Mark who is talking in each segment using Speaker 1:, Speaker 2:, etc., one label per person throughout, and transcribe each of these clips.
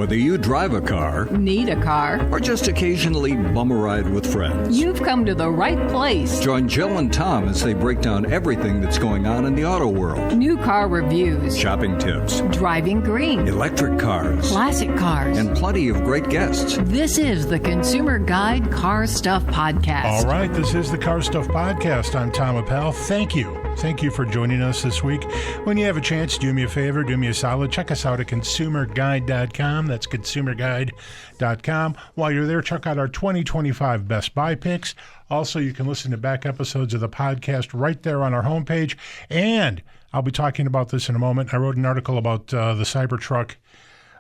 Speaker 1: Whether you drive a car,
Speaker 2: need a car,
Speaker 1: or just occasionally bum a ride with friends,
Speaker 2: you've come to the right place.
Speaker 1: Join Jill and Tom as they break down everything that's going on in the auto world.
Speaker 2: New car reviews,
Speaker 1: Shopping tips,
Speaker 2: driving green,
Speaker 1: electric cars,
Speaker 2: classic cars,
Speaker 1: and plenty of great guests.
Speaker 2: This is the Consumer Guide Car Stuff Podcast.
Speaker 3: All right, this is the Car Stuff Podcast. I'm Tom Appel. Thank you. Thank you for joining us this week. When you have a chance, do me a favor, do me a solid. Check us out at consumerguide.com. That's consumerguide.com. While you're there, check out our 2025 Best Buy picks. Also, you can listen to back episodes of the podcast right there on our homepage. And I'll be talking about this in a moment. I wrote an article about the Cybertruck.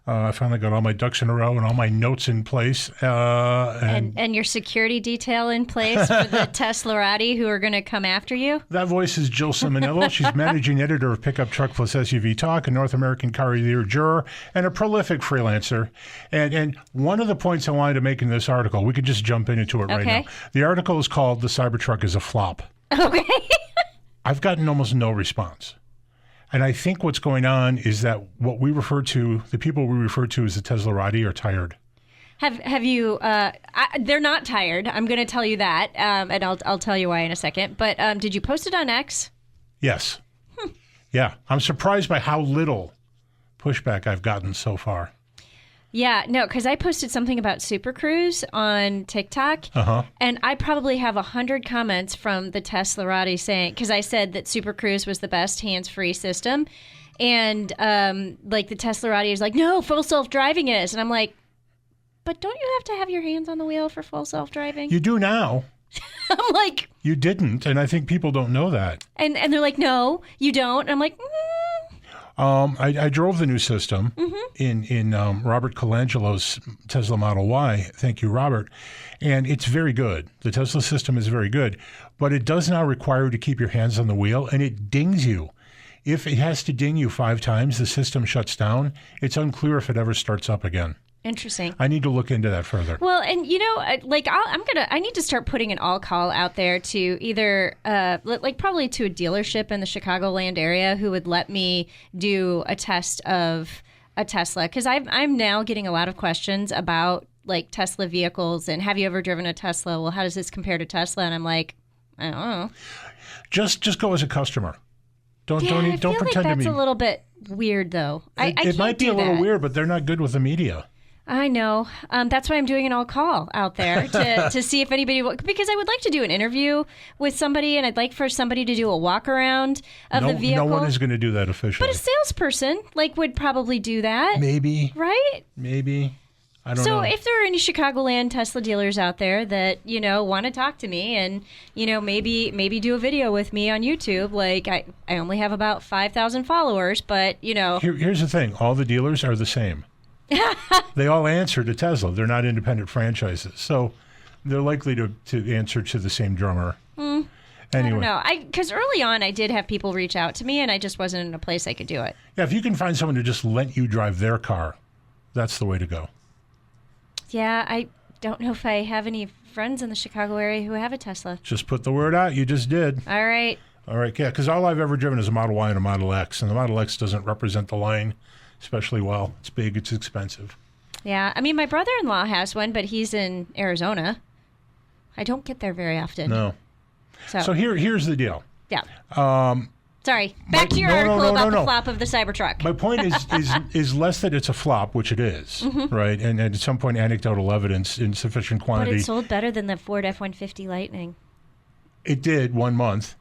Speaker 3: I finally got all my ducks in a row and all my notes in place.
Speaker 4: And your security detail in place for the Teslarati who are going to come after you?
Speaker 3: That voice is Jill Ciminillo. She's managing editor of Pickup Truck Plus SUV Talk, a North American Car Year juror, and a prolific freelancer. And one of the points I wanted to make in this article, we could just jump into it right now. The article is called "The Cybertruck is a Flop."
Speaker 4: Okay.
Speaker 3: I've gotten almost no response. And I think what's going on is that what we refer to, the people we refer to as the Teslarati, are tired.
Speaker 4: Have you? They're not tired. I'm going to tell you that, and I'll tell you why in a second. But did you post it on X?
Speaker 3: Yes. Yeah, I'm surprised by how little pushback I've gotten so far.
Speaker 4: Yeah, no, because I posted something about Super Cruise on TikTok, and I probably have 100 comments from the Teslarati saying, because I said that Super Cruise was the best hands-free system, and like the Teslarati is like, no, full self-driving is, and I'm like, but don't you have to have your hands on the wheel for full self-driving?
Speaker 3: You do now.
Speaker 4: I'm like,
Speaker 3: you didn't, and I think people don't know that.
Speaker 4: And they're like, no, you don't. And I'm like,
Speaker 3: I drove the new system in Robert Colangelo's Tesla Model Y. Thank you, Robert. And it's very good. The Tesla system is very good, but it does now require you to keep your hands on the wheel, and it dings you. If it has to ding you 5 times, the system shuts down. It's unclear if it ever starts up again.
Speaker 4: Interesting.
Speaker 3: I need to look into that further.
Speaker 4: Well, and you know, like I need to start putting an all call out there to either like probably to a dealership in the Chicagoland area who would let me do a test of a Tesla, because I'm now getting a lot of questions about like Tesla vehicles and have you ever driven a Tesla? Well, how does this compare to Tesla? And I'm like, I don't know.
Speaker 3: Just go as a customer. Don't pretend to be.
Speaker 4: That's a little bit weird, though.
Speaker 3: It might be a little weird, but they're not good with the media.
Speaker 4: I know. That's why I'm doing an all call out there to see if anybody because I would like to do an interview with somebody, and I'd like for somebody to do a walk around of the vehicle.
Speaker 3: No one is going to do that officially.
Speaker 4: But a salesperson would probably do that.
Speaker 3: Maybe.
Speaker 4: Right?
Speaker 3: Maybe. I don't know.
Speaker 4: So if there are any Chicagoland Tesla dealers out there that, want to talk to me and, maybe do a video with me on YouTube, like I only have about 5,000 followers, but,
Speaker 3: Here's the thing. All the dealers are the same. They all answer to Tesla. They're not independent franchises. So they're likely to answer to the same drummer. Anyway.
Speaker 4: I don't know. Because early on I did have people reach out to me and I just wasn't in a place I could do it.
Speaker 3: Yeah, if you can find someone to just let you drive their car, that's the way to go.
Speaker 4: Yeah, I don't know if I have any friends in the Chicago area who have a Tesla.
Speaker 3: Just put the word out. You just did.
Speaker 4: All right, yeah,
Speaker 3: because all I've ever driven is a Model Y and a Model X, and the Model X doesn't represent the line especially well. It's big. It's expensive.
Speaker 4: Yeah, I mean, my brother-in-law has one, but he's in Arizona. I don't get there very often.
Speaker 3: No. So here's the deal.
Speaker 4: Yeah. Sorry. Back to your article about the flop of the Cybertruck.
Speaker 3: My point is less that it's a flop, which it is, right? And at some point, anecdotal evidence in sufficient quantity.
Speaker 4: But it sold better than the Ford F-150 Lightning.
Speaker 3: It did 1 month.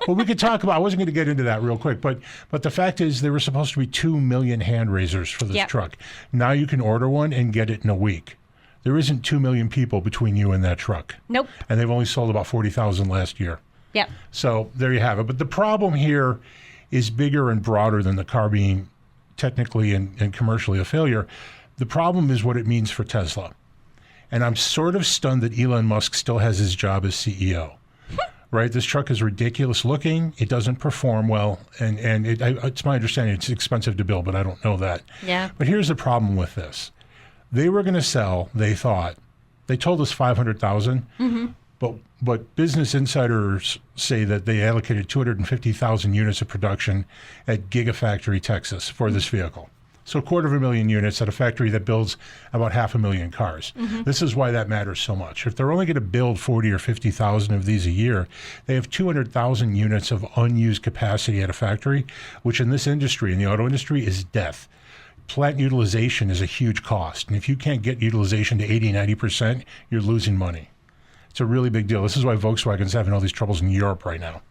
Speaker 3: Well, we could talk about, I wasn't going to get into that real quick, but the fact is there were supposed to be 2 million hand raisers for this truck. Now you can order one and get it in a week. There isn't 2 million people between you and that truck.
Speaker 4: Nope.
Speaker 3: And they've only sold about 40,000 last year.
Speaker 4: Yep.
Speaker 3: So there you have it. But the problem here is bigger and broader than the car being technically and commercially a failure. The problem is what it means for Tesla. And I'm sort of stunned that Elon Musk still has his job as CEO. Right? This truck is ridiculous looking. It doesn't perform well. And it's my understanding it's expensive to build, but I don't know that.
Speaker 4: Yeah.
Speaker 3: But here's the problem with this. They were going to sell, they thought, they told us 500,000, but Business Insiders say that they allocated 250,000 units of production at Gigafactory, Texas for this vehicle. So 250,000 units at a factory that builds about 500,000 cars. This is why that matters so much. If they're only going to build 40 or 50,000 of these a year, they have 200,000 units of unused capacity at a factory, which in this industry, in the auto industry, is death. Plant utilization is a huge cost. And if you can't get utilization to 80, 90%, you're losing money. It's a really big deal. This is why Volkswagen's having all these troubles in Europe right now.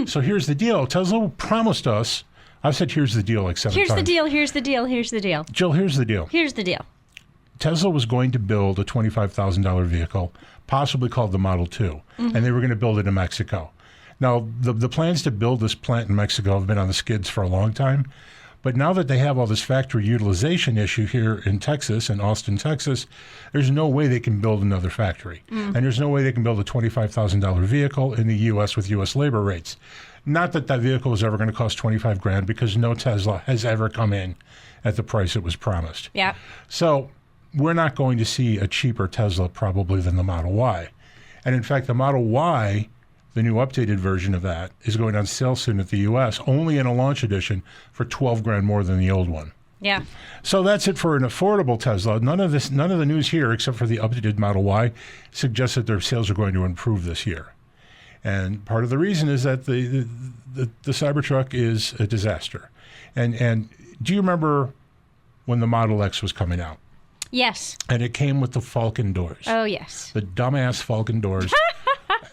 Speaker 3: So here's the deal. Tesla promised us, I've said here's the deal like 7 times.
Speaker 4: Here's the deal, here's the deal, here's the deal.
Speaker 3: Jill, here's the deal.
Speaker 4: Here's the deal.
Speaker 3: Tesla was going to build a $25,000 vehicle, possibly called the Model 2, and they were going to build it in Mexico. Now, the plans to build this plant in Mexico have been on the skids for a long time, but now that they have all this factory utilization issue here in Texas, in Austin, Texas, there's no way they can build another factory. And there's no way they can build a $25,000 vehicle in the U.S. with U.S. labor rates. Not that vehicle is ever going to cost $25,000 because no Tesla has ever come in at the price it was promised.
Speaker 4: Yeah.
Speaker 3: So we're not going to see a cheaper Tesla probably than the Model Y. And in fact, the Model Y, the new updated version of that, is going on sale soon at the U.S., only in a launch edition for $12,000 more than the old one.
Speaker 4: Yeah.
Speaker 3: So that's it for an affordable Tesla. None of the news here, except for the updated Model Y, suggests that their sales are going to improve this year. And part of the reason is that the Cybertruck is a disaster. And do you remember when the Model X was coming out?
Speaker 4: Yes.
Speaker 3: And it came with the Falcon doors.
Speaker 4: Oh, yes.
Speaker 3: The dumbass Falcon doors.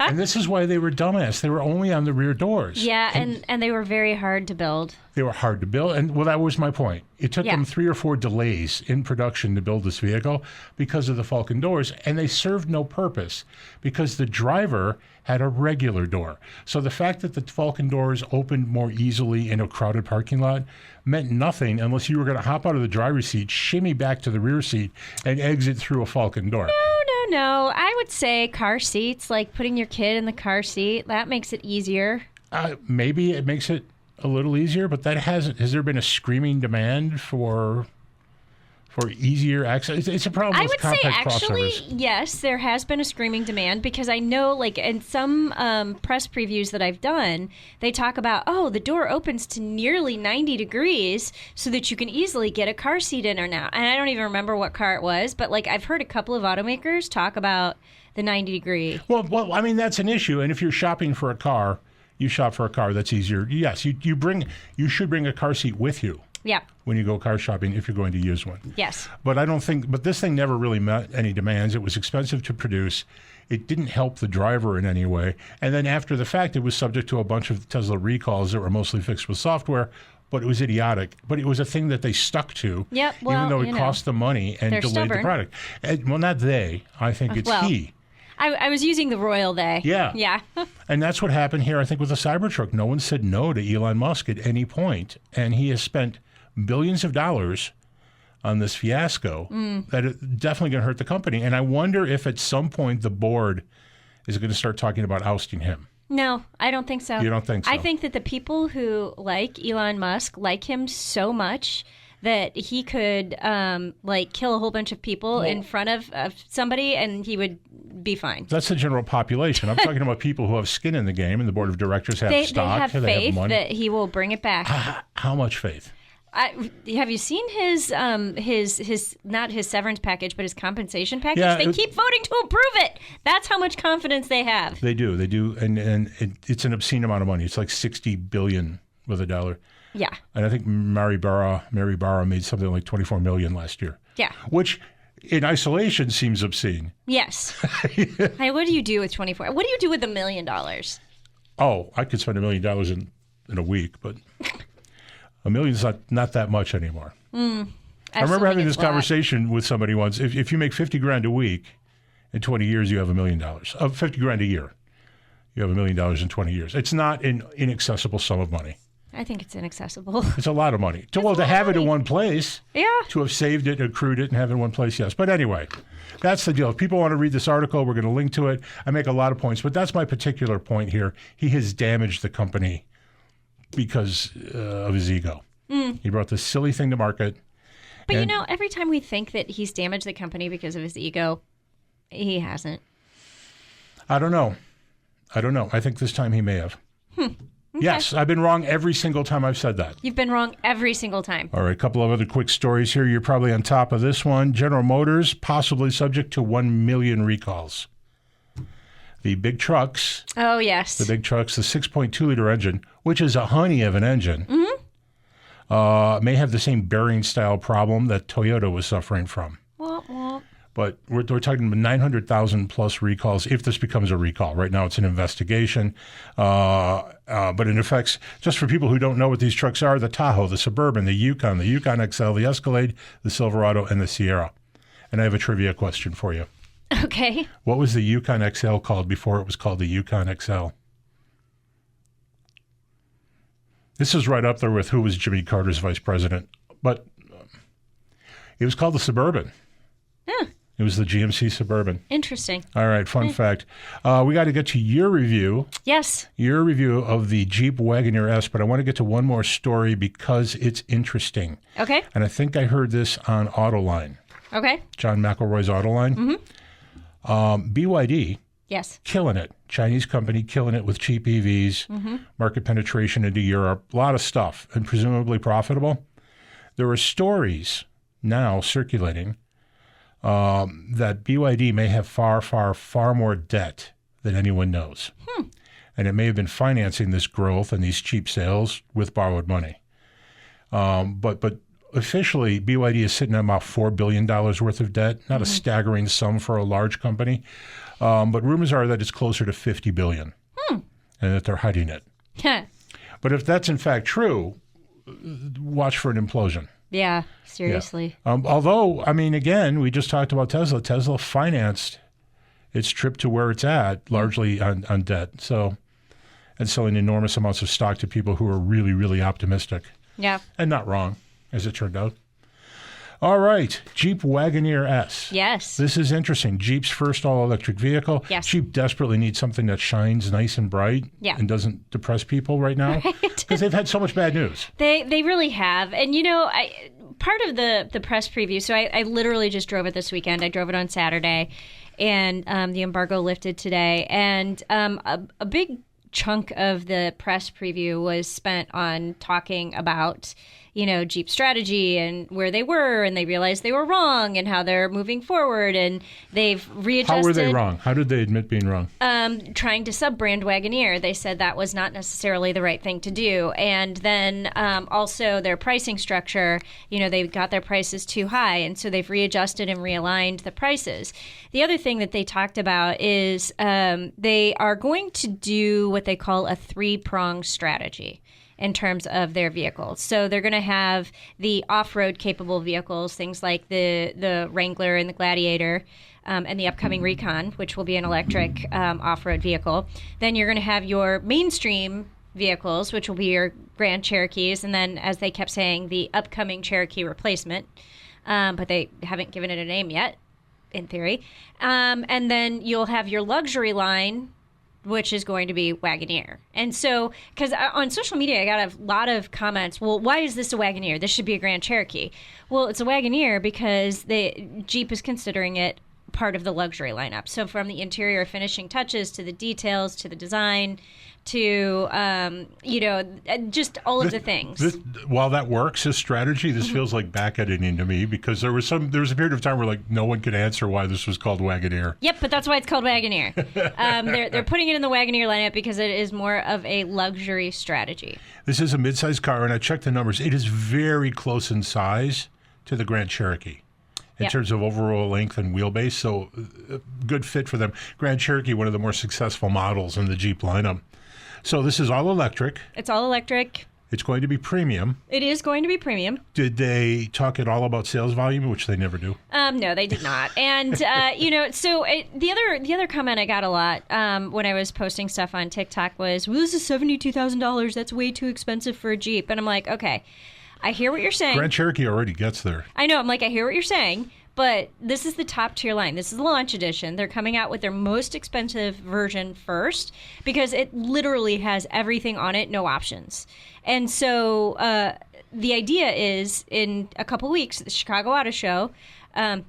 Speaker 3: And this is why they were dumbass. They were only on the rear doors.
Speaker 4: Yeah, and they were very hard to build.
Speaker 3: They were hard to build. And, well, that was my point. It took them 3 or 4 delays in production to build this vehicle because of the Falcon doors. And they served no purpose because the driver had a regular door. So the fact that the Falcon doors opened more easily in a crowded parking lot meant nothing unless you were going to hop out of the driver's seat, shimmy back to the rear seat, and exit through a Falcon door.
Speaker 4: No, I would say car seats, like putting your kid in the car seat, that makes it easier.
Speaker 3: Maybe it makes it a little easier, but has there been a screaming demand for easier access? It's a problem with compact crossovers. I would say, actually,
Speaker 4: yes, there has been a screaming demand because I know, like, in some press previews that I've done, they talk about, the door opens to nearly 90 degrees so that you can easily get a car seat in or now. And I don't even remember what car it was, but, like, I've heard a couple of automakers talk about the 90-degree.
Speaker 3: Well, I mean, that's an issue. And if you're shopping for a car, you shop for a car that's easier. Yes, you should bring a car seat with you.
Speaker 4: Yeah.
Speaker 3: When you go car shopping, if you're going to use one.
Speaker 4: Yes.
Speaker 3: But this thing never really met any demands. It was expensive to produce. It didn't help the driver in any way. And then after the fact, it was subject to a bunch of Tesla recalls that were mostly fixed with software, but it was idiotic. But it was a thing that they stuck to, even though it cost them money and delayed
Speaker 4: stubborn.
Speaker 3: the product. Well, not they. I think it's he.
Speaker 4: I was using the royal they.
Speaker 3: Yeah.
Speaker 4: Yeah.
Speaker 3: And that's what happened here, I think, with the Cybertruck. No one said no to Elon Musk at any point, and he has spent billions of dollars on this fiasco that is definitely going to hurt the company. And I wonder if at some point the board is going to start talking about ousting him.
Speaker 4: No, I don't think so.
Speaker 3: You don't think so?
Speaker 4: I think that the people who like Elon Musk like him so much that he could kill a whole bunch of people in front of somebody and he would be fine.
Speaker 3: That's the general population. I'm talking about people who have skin in the game, and the board of directors have stock.
Speaker 4: They have faith that he will bring it back.
Speaker 3: How much faith?
Speaker 4: Have you seen his not his severance package, but his compensation package?
Speaker 3: Yeah,
Speaker 4: they keep voting to approve it. That's how much confidence they have.
Speaker 3: They do, and it's an obscene amount of money. It's like $60 billion with a dollar.
Speaker 4: Yeah.
Speaker 3: And I think Mary Barra made something like $24 million last year.
Speaker 4: Yeah.
Speaker 3: Which, in isolation, seems obscene.
Speaker 4: Yes. Hey, what do you do with 24? What do you do with $1 million?
Speaker 3: Oh, I could spend $1 million in a week, but $1 million's not that much anymore. I remember having this conversation with somebody once. If you make $50,000 a week, in 20 years you have $1 million. $50,000 a year, you have $1 million in 20 years. It's not an inaccessible sum of money.
Speaker 4: I think it's inaccessible.
Speaker 3: It's a lot of money. To have it in one place.
Speaker 4: Yeah.
Speaker 3: To have saved it, accrued it, and have it in one place, yes. But anyway, that's the deal. If people want to read this article, we're going to link to it. I make a lot of points, but that's my particular point here. He has damaged the company because of his ego. He brought this silly thing to market.
Speaker 4: But every time we think that he's damaged the company because of his ego, he hasn't.
Speaker 3: I don't know. I think this time he may have.
Speaker 4: Okay.
Speaker 3: Yes, I've been wrong every single time I've said that.
Speaker 4: You've been wrong every single time.
Speaker 3: All right, a couple of other quick stories here. You're probably on top of this one. General Motors possibly subject to 1 million recalls. The big trucks.
Speaker 4: Oh, yes.
Speaker 3: The big trucks, the 6.2-liter engine, which is a honey of an engine, may have the same bearing-style problem that Toyota was suffering from. But we're talking about 900,000 plus recalls if this becomes a recall. Right now it's an investigation. But it affects, just for people who don't know what these trucks are, the Tahoe, the Suburban, the Yukon XL, the Escalade, the Silverado, and the Sierra. And I have a trivia question for you.
Speaker 4: Okay.
Speaker 3: What was the Yukon XL called before it was called the Yukon XL? This is right up there with who was Jimmy Carter's vice president. But it was called the Suburban.
Speaker 4: Huh.
Speaker 3: It was the GMC Suburban.
Speaker 4: Interesting.
Speaker 3: All right, fun fact. We got to get to your review.
Speaker 4: Yes.
Speaker 3: Your review of the Jeep Wagoneer S, but I want to get to one more story because it's interesting.
Speaker 4: Okay.
Speaker 3: And I think I heard this on Autoline.
Speaker 4: Okay.
Speaker 3: John McElroy's Autoline. BYD.
Speaker 4: Yes.
Speaker 3: Killing it. Chinese company killing it with cheap EVs, market penetration into Europe, a lot of stuff, and presumably profitable. There are stories now circulating that BYD may have far, far, far more debt than anyone knows. And it may have been financing this growth and these cheap sales with borrowed money. But officially, BYD is sitting at about $4 billion worth of debt, not a staggering sum for a large company. But rumors are that it's closer to $50 billion and that they're hiding it. But if that's in fact true, watch for an implosion.
Speaker 4: Yeah, seriously.
Speaker 3: Yeah. Although, I mean, again, we just talked about Tesla. Tesla financed its trip to where it's at largely on debt. So, and selling enormous amounts of stock to people who are really, really optimistic.
Speaker 4: Yeah.
Speaker 3: And not wrong, as it turned out. All right, Jeep Wagoneer S.
Speaker 4: Yes.
Speaker 3: This is interesting. Jeep's first all-electric vehicle.
Speaker 4: Yes.
Speaker 3: Jeep desperately needs something that shines nice and bright and doesn't depress people right now. Because they've had so much bad news.
Speaker 4: They really have. And, you know, part of the press preview, so I literally just drove it this weekend. I drove it on Saturday, and the embargo lifted today. And a big chunk of the press preview was spent on talking about, you know, Jeep's strategy and where they were, and they realized they were wrong and how they're moving forward, and they've readjusted.
Speaker 3: How were they wrong? How did they admit being wrong?
Speaker 4: Trying to sub-brand Wagoneer. They said that was not necessarily the right thing to do. And then also their pricing structure, you know, they got their prices too high, and so they've readjusted and realigned the prices. The other thing that they talked about is they are going to do what they call a three-pronged strategy in terms of their vehicles. So they're going to have the off-road capable vehicles, things like the Wrangler and the Gladiator, and the upcoming Recon, which will be an electric off-road vehicle. Then you're going to have your mainstream vehicles, which will be your Grand Cherokees, and then, as they kept saying, the upcoming Cherokee replacement. But they haven't given it a name yet, in theory. And then you'll have your luxury line, which is going to be Wagoneer. And so, because on social media, I got a lot of comments, well, why is this a Wagoneer? This should be a Grand Cherokee. Well, it's a Wagoneer because Jeep is considering it part of the luxury lineup. So from the interior finishing touches to the details to the design to, you know, just all of the things.
Speaker 3: While that works as strategy, this feels like back editing to me, because there was a period of time where like no one could answer why this was called Wagoneer.
Speaker 4: Yep, but that's why it's called Wagoneer. They're putting it in the Wagoneer lineup because it is more of a luxury strategy. This
Speaker 3: is a midsize car, and I checked the numbers. It is very close in size to the Grand Cherokee in terms of overall length and wheelbase, so good fit for them. Grand Cherokee, one of the more successful models in the Jeep lineup. So this is all electric.
Speaker 4: It's all electric.
Speaker 3: It's going to be premium.
Speaker 4: It is going to be premium.
Speaker 3: Did they talk at all about sales volume, which they never do?
Speaker 4: No, they did not. And you know, so the other comment I got a lot when I was posting stuff on TikTok was, "Well, this is $72,000. That's way too expensive for a Jeep." And I'm like, okay, I hear what you're saying.
Speaker 3: Grand Cherokee already gets there.
Speaker 4: I know. I'm like, I hear what you're saying. But this is the top tier line. This is the launch edition. They're coming out with their most expensive version first because it literally has everything on it, no options. And so the idea is in a couple weeks, the Chicago Auto Show,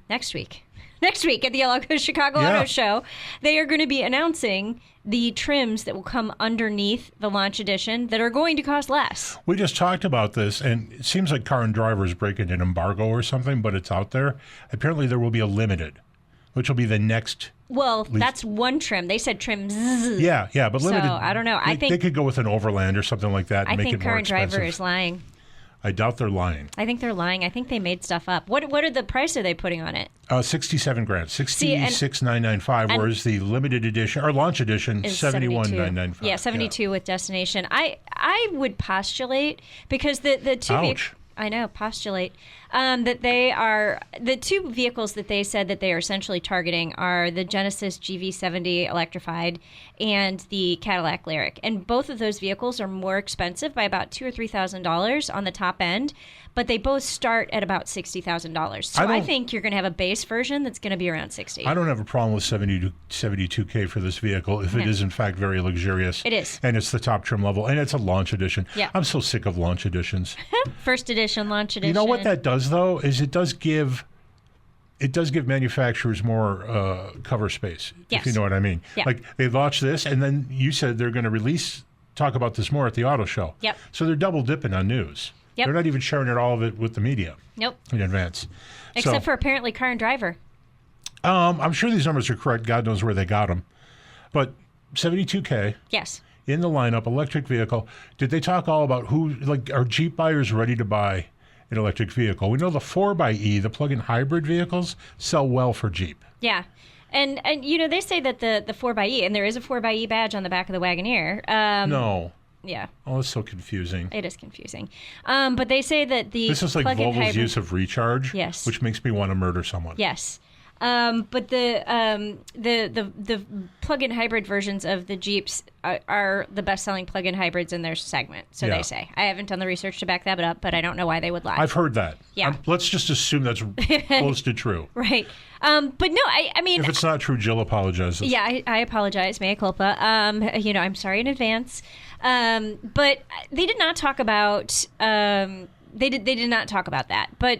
Speaker 4: next week, next week at the Chicago Auto Show, they are going to be announcing the trims that will come underneath the launch edition that are going to cost less.
Speaker 3: We just talked about this, and it seems like Car and Driver is breaking an embargo or something, but it's out there. Apparently, there will be a limited, which will be the next.
Speaker 4: Well, that's one trim. They said trim Z.
Speaker 3: Yeah, but limited.
Speaker 4: So, I don't know. I think
Speaker 3: they could go with an Overland or something like that and make it more expensive.
Speaker 4: Car and Driver is lying.
Speaker 3: I doubt they're lying.
Speaker 4: I think they're lying. I think they made stuff up. What are the price are they putting on it?
Speaker 3: $67,000, $66,995. Whereas the limited edition or launch edition is $71,995.
Speaker 4: Yeah, 72 with destination. I would postulate because the two.
Speaker 3: Ouch.
Speaker 4: I know, postulate that they are the two vehicles that they said that they are essentially targeting are the Genesis GV70 electrified and the Cadillac Lyriq, and both of those vehicles are more expensive by about $2,000 or $3,000 on the top end, but they both start at about $60,000. So I think you're going to have a base version that's going to be around $60,000.
Speaker 3: I don't have a problem with $72K for this vehicle if it is in fact very luxurious.
Speaker 4: It is,
Speaker 3: and it's the top trim level, and it's a launch edition.
Speaker 4: Yeah,
Speaker 3: I'm so sick of launch editions.
Speaker 4: First edition, launch edition.
Speaker 3: You know what that does though is it does give manufacturers more cover space.
Speaker 4: Yes.
Speaker 3: If you know what I mean.
Speaker 4: Yeah.
Speaker 3: Like they launched this, and then you said they're going to talk about this more at the auto show.
Speaker 4: Yep.
Speaker 3: So they're double dipping on news.
Speaker 4: Yep.
Speaker 3: They're not even sharing all of it with the media.
Speaker 4: Nope.
Speaker 3: In advance.
Speaker 4: Except for apparently Car and Driver.
Speaker 3: I'm sure these numbers are correct. God knows where they got them. But $72K.
Speaker 4: Yes.
Speaker 3: In the lineup, electric vehicle. Did they talk all about are Jeep buyers ready to buy an electric vehicle? We know the 4xe, the plug-in hybrid vehicles, sell well for Jeep.
Speaker 4: Yeah. And they say that the 4xe, and there is a 4xe badge on the back of the Wagoneer.
Speaker 3: No.
Speaker 4: Yeah.
Speaker 3: Oh, it's so confusing.
Speaker 4: It is confusing. But they say that
Speaker 3: this is like Volvo's hybrid use of recharge,
Speaker 4: yes,
Speaker 3: which makes me want to murder someone.
Speaker 4: Yes. But the plug-in hybrid versions of the Jeeps are the best-selling plug-in hybrids in their segment, so they say. I haven't done the research to back that up, but I don't know why they would lie.
Speaker 3: I've heard that.
Speaker 4: Yeah.
Speaker 3: Let's just assume that's close to true.
Speaker 4: Right. But no, I mean...
Speaker 3: If it's not true, Jill apologizes.
Speaker 4: Yeah, I apologize. Mea culpa. I'm sorry in advance. But they did not talk about... They did not talk about that. But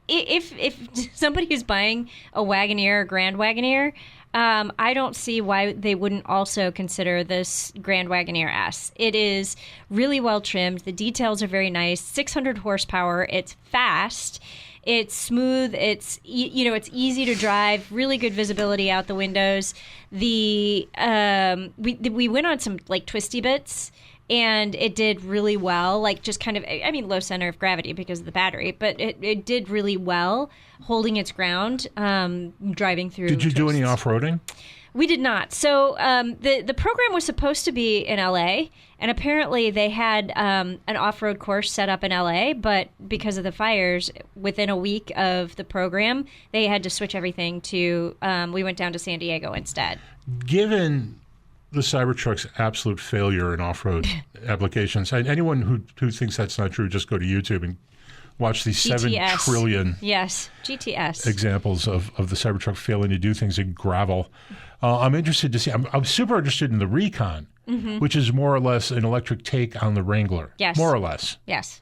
Speaker 4: if somebody is buying a Wagoneer or Grand Wagoneer, I don't see why they wouldn't also consider this Grand Wagoneer S. It is really well trimmed. The details are very nice. 600 horsepower. It's fast. It's smooth. It's it's easy to drive. Really good visibility out the windows. We went on some like twisty bits, and it did really well. Like just kind of, low center of gravity because of the battery, but it did really well holding its ground, driving through.
Speaker 3: Did you do any off-roading?
Speaker 4: We did not. So the program was supposed to be in L.A., and apparently they had an off-road course set up in L.A., but because of the fires, within a week of the program, they had to switch everything to, we went down to San Diego instead.
Speaker 3: Given the Cybertruck's absolute failure in off-road applications, and anyone who thinks that's not true, just go to YouTube and watch these
Speaker 4: GTS.
Speaker 3: 7 trillion
Speaker 4: GTS
Speaker 3: examples of the Cybertruck failing to do things in gravel. I'm interested to see. I'm super interested in the Recon, which is more or less an electric take on the Wrangler.
Speaker 4: Yes.
Speaker 3: More or less.
Speaker 4: Yes.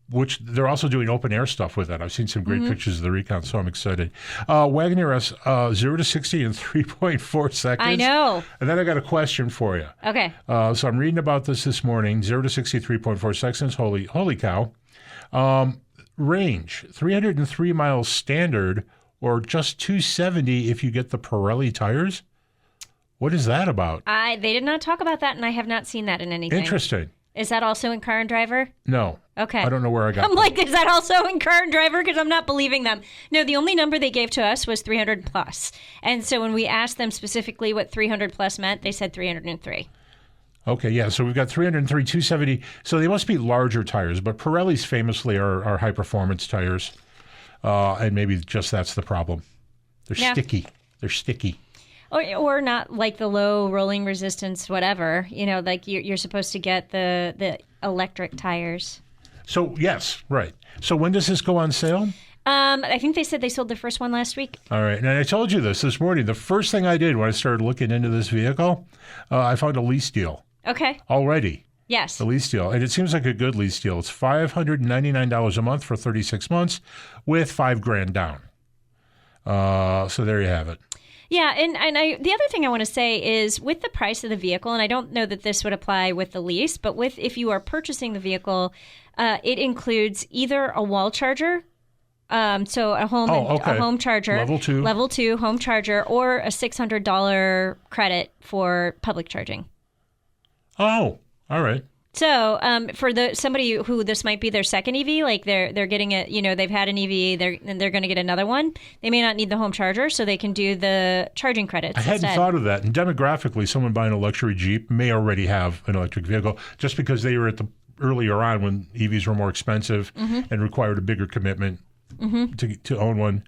Speaker 3: Which they're also doing open air stuff with that. I've seen some great pictures of the Recon, so I'm excited. Wagoneer S, 0 to 60 in 3.4 seconds.
Speaker 4: I know.
Speaker 3: And then I got a question for you.
Speaker 4: Okay.
Speaker 3: So I'm reading about this morning. 0 to 60, 3.4 seconds. Holy cow. Range, 303 miles standard, or just 270 if you get the Pirelli tires. What is that about?
Speaker 4: They did not talk about that, and I have not seen that in anything.
Speaker 3: Interesting.
Speaker 4: Is that also in Car and Driver?
Speaker 3: No.
Speaker 4: Okay.
Speaker 3: I don't know where I got
Speaker 4: I'm like, is that also in Car and Driver? Because I'm not believing them. No, the only number they gave to us was 300 plus. And so when we asked them specifically what 300 plus meant, they said 303.
Speaker 3: Okay, yeah. So we've got 303, 270. So they must be larger tires, but Pirelli's famously are high-performance tires. And maybe just that's the problem. They're sticky. They're sticky.
Speaker 4: Or not like the low rolling resistance, whatever. Like you're supposed to get the electric tires.
Speaker 3: So, yes, right. So when does this go on sale?
Speaker 4: I think they said they sold their first one last week.
Speaker 3: All right. And I told you this morning. The first thing I did when I started looking into this vehicle, I found a lease deal.
Speaker 4: Okay.
Speaker 3: Already.
Speaker 4: Yes.
Speaker 3: The lease deal. And it seems like a good lease deal. It's $599 a month for 36 months with $5,000 down. So there you have it.
Speaker 4: Yeah, and the other thing I want to say is with the price of the vehicle, and I don't know that this would apply with the lease, but if you are purchasing the vehicle, it includes either a wall charger, so a home charger, level two home charger, or a $600 credit for public charging.
Speaker 3: Oh, all right.
Speaker 4: So for somebody who this might be their second EV, like they're getting it, they've had an EV, they're going to get another one. They may not need the home charger, so they can do the charging credits.
Speaker 3: I hadn't thought of that. And demographically, someone buying a luxury Jeep may already have an electric vehicle, just because they were at the earlier on when EVs were more expensive and required a bigger commitment to own one.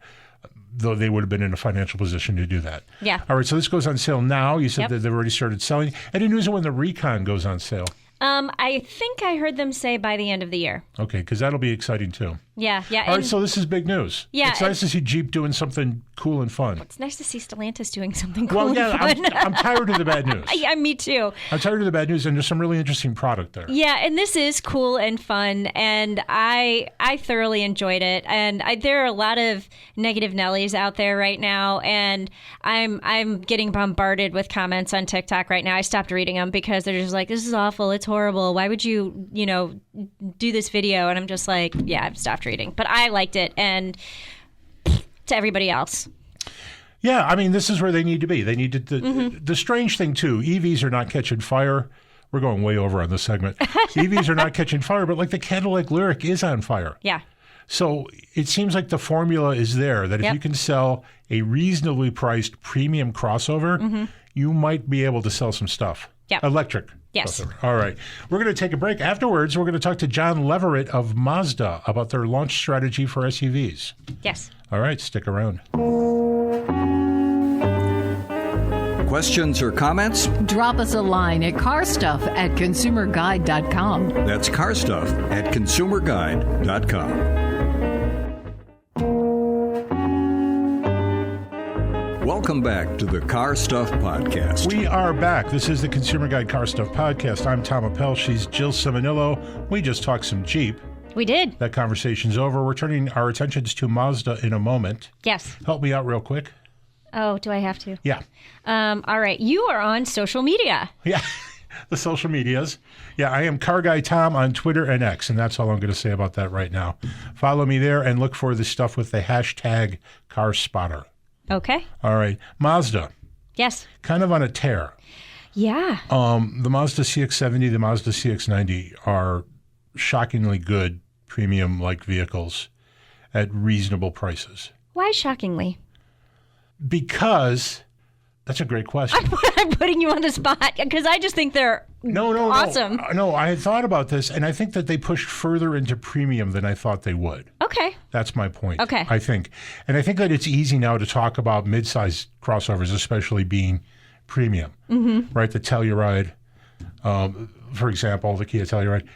Speaker 3: Though they would have been in a financial position to do that.
Speaker 4: Yeah.
Speaker 3: All right. So this goes on sale now. You said that they've already started selling. Any news on when the Recon goes on sale?
Speaker 4: I think I heard them say by the end of the year.
Speaker 3: Okay, because that'll be exciting too.
Speaker 4: Yeah.
Speaker 3: All right, so this is big news.
Speaker 4: Yeah.
Speaker 3: It's nice to see Jeep doing something cool and fun.
Speaker 4: It's nice to see Stellantis doing something cool and fun.
Speaker 3: I'm tired of the bad news.
Speaker 4: Yeah, me too.
Speaker 3: I'm tired of the bad news, and there's some really interesting product there.
Speaker 4: Yeah, and this is cool and fun, and I thoroughly enjoyed it. And there are a lot of negative Nellies out there right now, and I'm getting bombarded with comments on TikTok right now. I stopped reading them because they're just like, this is awful, it's horrible. Why would you, do this video? And I'm just like, yeah, I've stopped reading. But I liked it, and to everybody else.
Speaker 3: Yeah, I mean, this is where they need to be. They need to. The strange thing, too, EVs are not catching fire. We're going way over on this segment. EVs are not catching fire, but like the Cadillac Lyriq is on fire.
Speaker 4: Yeah.
Speaker 3: So it seems like the formula is there that if you can sell a reasonably priced premium crossover, you might be able to sell some stuff.
Speaker 4: Yeah.
Speaker 3: Electric.
Speaker 4: Yes.
Speaker 3: Crossover. All right. We're going to take a break. Afterwards, we're going to talk to John Leverett of Mazda about their launch strategy for SUVs.
Speaker 4: Yes.
Speaker 3: All right. Stick around.
Speaker 1: Questions or comments?
Speaker 2: Drop us a line at carstuff@consumerguide.com.
Speaker 1: That's carstuff@consumerguide.com. Welcome back to the Car Stuff Podcast.
Speaker 3: We are back. This is the Consumer Guide Car Stuff Podcast. I'm Tom Appel. She's Jill Ciminillo. We just talked some Jeep.
Speaker 4: We did.
Speaker 3: That conversation's over. We're turning our attentions to Mazda in a moment.
Speaker 4: Yes.
Speaker 3: Help me out real quick.
Speaker 4: Oh, do I have to?
Speaker 3: Yeah.
Speaker 4: All right. You are on social media.
Speaker 3: Yeah. The social medias. Yeah, I am Car Guy Tom on Twitter and X, and that's all I'm going to say about that right now. Follow me there and look for the stuff with the hashtag CarSpotter.
Speaker 4: Okay.
Speaker 3: All right. Mazda.
Speaker 4: Yes.
Speaker 3: Kind of on a tear.
Speaker 4: Yeah.
Speaker 3: The Mazda CX-70, the Mazda CX-90 are shockingly good premium-like vehicles at reasonable prices.
Speaker 4: Why shockingly?
Speaker 3: Because that's a great question.
Speaker 4: I'm putting you on the spot because I just think they're awesome.
Speaker 3: No, I had thought about this, and I think that they pushed further into premium than I thought they would.
Speaker 4: Okay.
Speaker 3: That's my point.
Speaker 4: Okay.
Speaker 3: I think. And I think that it's easy now to talk about midsize crossovers, especially being premium. Right? The Telluride, for example, the Kia Telluride,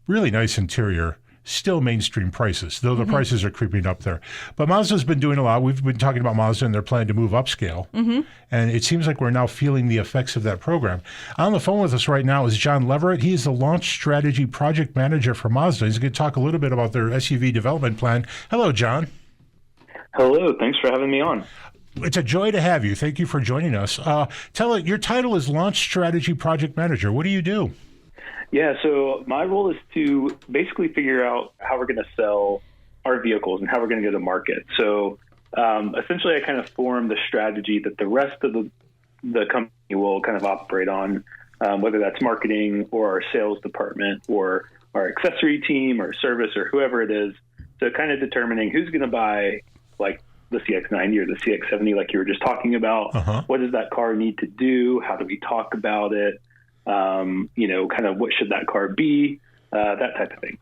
Speaker 3: really nice interior. Still mainstream prices, though the prices are creeping up there. But Mazda's been doing a lot. We've been talking about Mazda and their plan to move upscale. And it seems like we're now feeling the effects of that program. On the phone with us right now is John Leverett. He is the launch strategy project manager for Mazda. He's going to talk a little bit about their SUV development plan. Hello, John.
Speaker 5: Hello. Thanks for having me on.
Speaker 3: It's a joy to have you. Thank you for joining us. Your title is launch strategy project manager. What do you do?
Speaker 5: Yeah, so my role is to basically figure out how we're going to sell our vehicles and how we're going to go to market. So essentially, I kind of form the strategy that the rest of the company will kind of operate on, whether that's marketing or our sales department or our accessory team or service or whoever it is. So kind of determining who's going to buy like the CX-90 or the CX-70 like you were just talking about. What does that car need to do? How do we talk about it? Kind of what should that car be, that type of thing.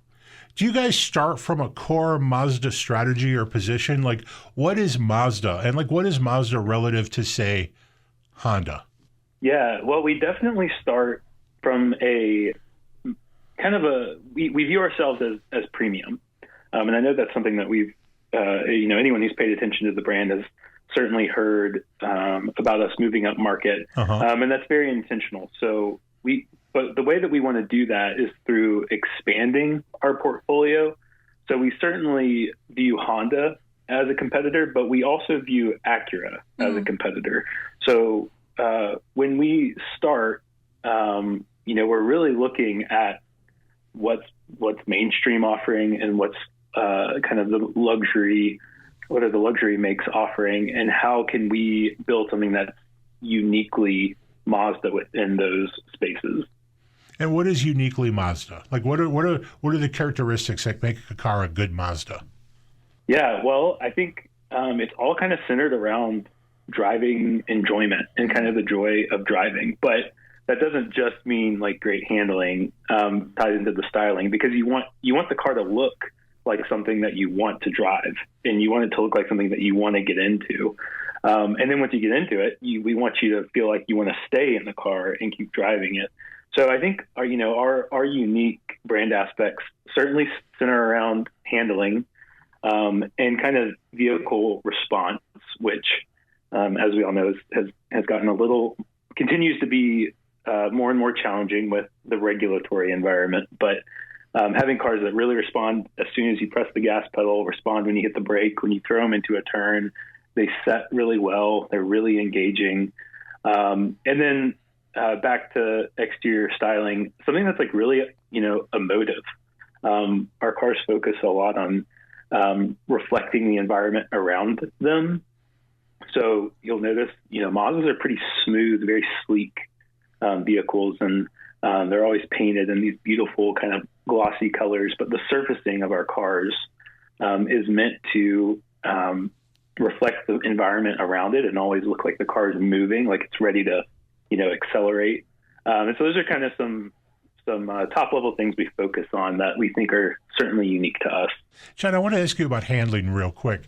Speaker 3: Do you guys start from a core Mazda strategy or position? Like, what is Mazda? And, like, what is Mazda relative to, say, Honda? Yeah,
Speaker 5: well, we definitely start from a kind of we view ourselves as premium. And I know that's something that we've, anyone who's paid attention to the brand has certainly heard about us moving up market. And that's very intentional. So but the way that we want to do that is through expanding our portfolio. So we certainly view Honda as a competitor, but we also view Acura as a competitor. So when we start, we're really looking at what's mainstream offering and what's kind of the luxury, what are the luxury makes offering, and how can we build something that's uniquely Mazda within those spaces.
Speaker 3: And what is uniquely Mazda? Like, what are the characteristics that make a car a good Mazda?
Speaker 5: Yeah, well, I think it's all kind of centered around driving enjoyment and kind of the joy of driving. But that doesn't just mean like great handling, ties into the styling, because you want the car to look like something that you want to drive, and you want it to look like something that you want to get into. And then once you get into it, we want you to feel like you want to stay in the car and keep driving it. So I think our unique brand aspects certainly center around handling and kind of vehicle response, which, as we all know, has gotten continues to be more and more challenging with the regulatory environment. But having cars that really respond as soon as you press the gas pedal, respond when you hit the brake, when you throw them into a turn, they set really well. They're really engaging. And then back to exterior styling, something that's like really, emotive. Our cars focus a lot on reflecting the environment around them. So you'll notice, Mazdas are pretty smooth, very sleek vehicles, and they're always painted in these beautiful kind of glossy colors. But the surfacing of our cars is meant to reflect the environment around it and always look like the car is moving, like it's ready to, accelerate. And so those are kind of some top level things we focus on that we think are certainly unique to us.
Speaker 3: John, I want to ask you about handling real quick.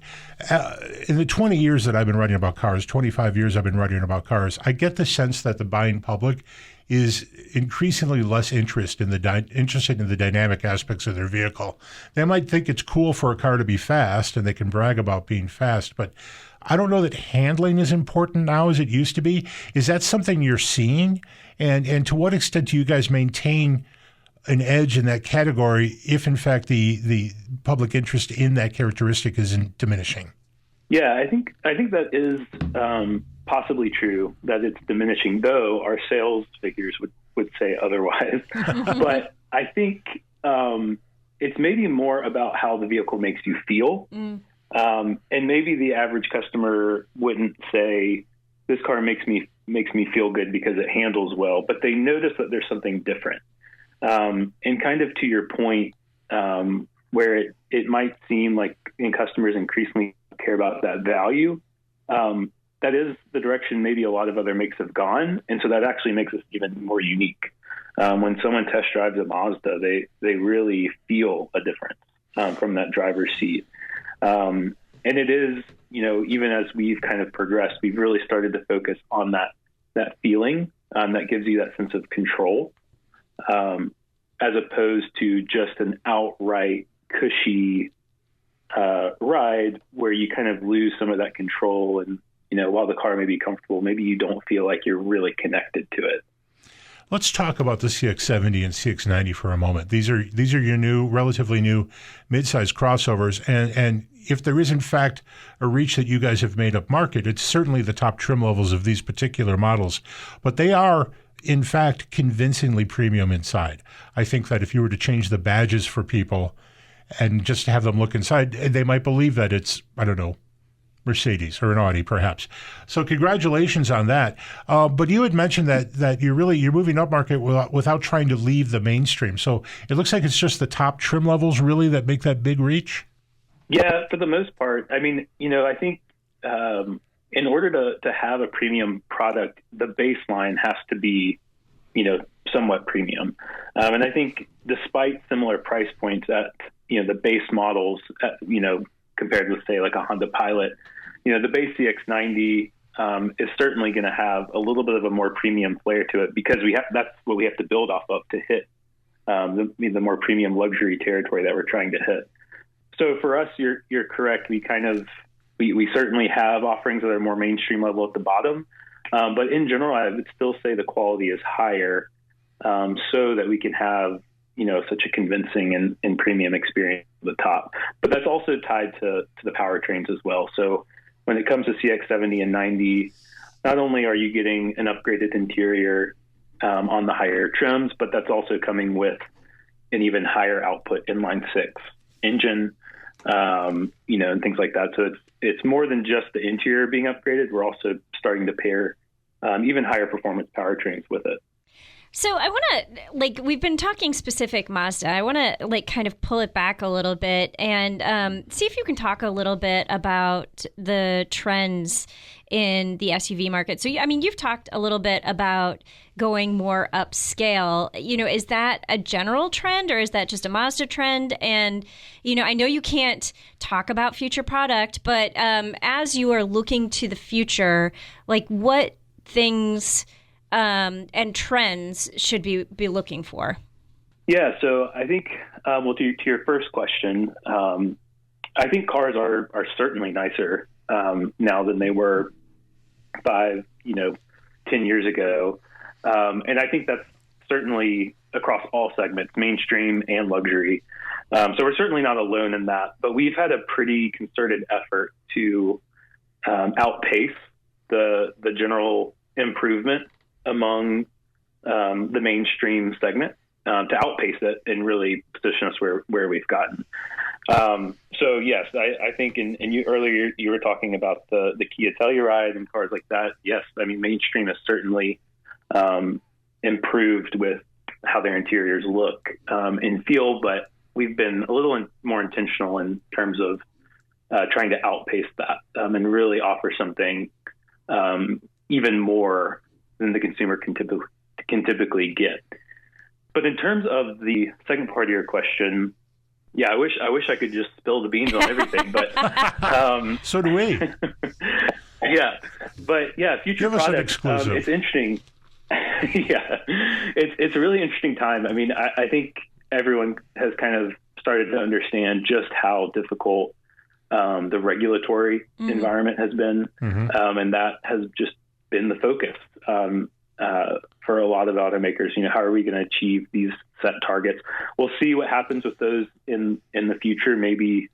Speaker 3: In the 20 years that I've been writing about cars, 25 years I've been writing about cars, I get the sense that the buying public is increasingly less interested in the dynamic aspects of their vehicle. They might think it's cool for a car to be fast, and they can brag about being fast, but I don't know that handling is important now as it used to be. Is that something you're seeing? And to what extent do you guys maintain an edge in that category if, in fact, the public interest in that characteristic is diminishing?
Speaker 5: Yeah, I think that is possibly true, that it's diminishing, though our sales figures would say otherwise. But I think it's maybe more about how the vehicle makes you feel. And maybe the average customer wouldn't say, this car makes me feel good because it handles well, but they notice that there's something different. And kind of to your point, where it might seem like customers increasingly care about that value, that is the direction maybe a lot of other makes have gone. And so that actually makes us even more unique. When someone test drives a Mazda, they really feel a difference from that driver's seat. And it is, even as we've kind of progressed, we've really started to focus on that feeling that gives you that sense of control, as opposed to just an outright cushy ride where you kind of lose some of that control. And, while the car may be comfortable, maybe you don't feel like you're really connected to it.
Speaker 3: Let's talk about the CX-70 and CX-90 for a moment. These are your relatively new midsize crossovers, and if there is in fact a reach that you guys have made up market, it's certainly the top trim levels of these particular models. But they are, in fact, convincingly premium inside. I think that if you were to change the badges for people and just have them look inside, they might believe that it's, I don't know, Mercedes or an Audi, perhaps. So congratulations on that. But you had mentioned that you're moving up market without trying to leave the mainstream. So it looks like it's just the top trim levels really that make that big reach.
Speaker 5: Yeah, for the most part. I mean, I think in order to have a premium product, the baseline has to be, somewhat premium. And I think despite similar price points at, the base models, compared with, say, like a Honda Pilot, the base CX-90 is certainly going to have a little bit of a more premium flair to it, because that's what we have to build off of to hit the more premium luxury territory that we're trying to hit. So for us, you're correct. We certainly have offerings that are more mainstream level at the bottom, but in general, I would still say the quality is higher, so that we can have such a convincing and premium experience at the top. But that's also also tied to the powertrains as well. So when it comes to CX-70 and 90, not only are you getting an upgraded interior on the higher trims, but that's also coming with an even higher output inline six engine, and things like that. So it's more than just the interior being upgraded. We're also starting to pair even higher performance powertrains with it.
Speaker 4: So I want to, we've been talking specific Mazda. I want to, kind of pull it back a little bit and see if you can talk a little bit about the trends in the SUV market. So, you've talked a little bit about going more upscale. Is that a general trend or is that just a Mazda trend? And, I know you can't talk about future product, but as you are looking to the future, what things and trends should be looking for?
Speaker 5: Yeah, so I think, to your first question, I think cars are certainly nicer now than they were 5, 10 years ago. And I think that's certainly across all segments, mainstream and luxury. So we're certainly not alone in that, but we've had a pretty concerted effort to outpace the general improvement among the mainstream segment, to outpace it and really position us where we've gotten. So yes, I think, and you earlier you were talking about the Kia Telluride and cars like that. Yes, mainstream has certainly improved with how their interiors look and feel, but we've been a little more intentional in terms of trying to outpace that and really offer something even more than the consumer can typically get. But in terms of the second part of your question, yeah, I wish I could just spill the beans on everything, but
Speaker 3: so do we.
Speaker 5: Yeah, but yeah, future
Speaker 3: Give us an
Speaker 5: products.
Speaker 3: exclusive.
Speaker 5: It's interesting. Yeah, it's a really interesting time. I think everyone has kind of started to understand just how difficult the regulatory environment has been, and that has just been the focus for a lot of automakers. How are we going to achieve these set targets? We'll see what happens with those in the future. Maybe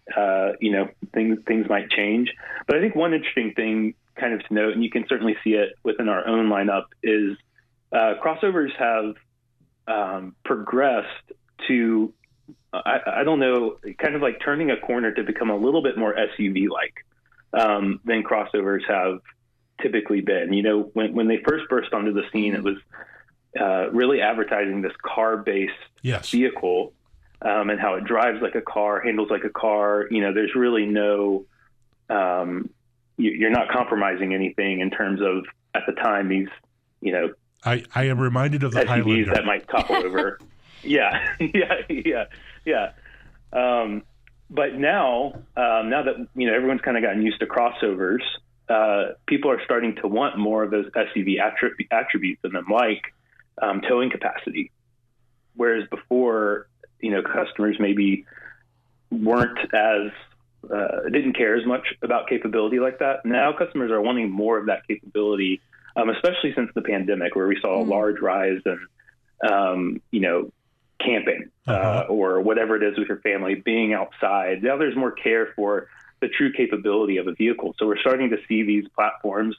Speaker 5: things might change. But I think one interesting thing kind of to note, and you can certainly see it within our own lineup, is crossovers have progressed to I don't know, kind of like turning a corner to become a little bit more SUV-like than crossovers have typically been. When they first burst onto the scene, it was really advertising this car-based vehicle and how it drives like a car, handles like a car. There's really no, you're not compromising anything in terms of, at the time, these,
Speaker 3: I am reminded of the
Speaker 5: SUVs
Speaker 3: Highlander
Speaker 5: that might topple over. Yeah. But now that, everyone's kind of gotten used to crossovers, people are starting to want more of those SUV attributes in them, like towing capacity. Whereas before, customers maybe weren't as, didn't care as much about capability like that. Now customers are wanting more of that capability, especially since the pandemic, where we saw a large rise in, camping or whatever it is with your family, being outside. Now there's more care for the true capability of a vehicle. So we're starting to see these platforms,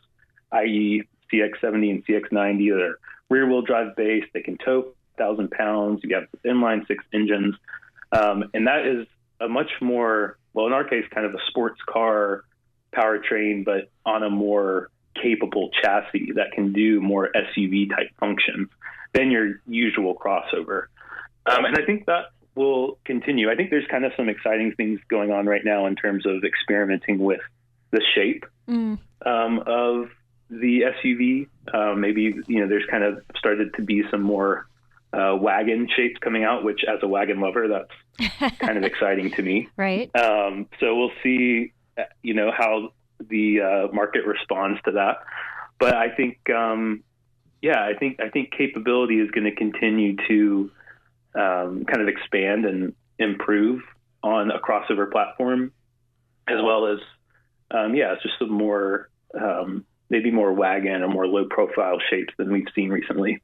Speaker 5: i.e. CX-70 and CX-90, that are rear-wheel drive based. They can tow 1,000 pounds. You have inline six engines. And that is a much more, well, in our case, kind of a sports car powertrain, but on a more capable chassis that can do more SUV type functions than your usual crossover. And I think that will continue. I think there's kind of some exciting things going on right now in terms of experimenting with the shape of the SUV. Maybe, there's kind of started to be some more wagon shapes coming out, which as a wagon lover, that's kind of exciting to me.
Speaker 4: Right.
Speaker 5: So we'll see, how the market responds to that. But I think, I think capability is going to continue to kind of expand and improve on a crossover platform, as well as, it's just some more, maybe more wagon or more low profile shapes than we've seen recently.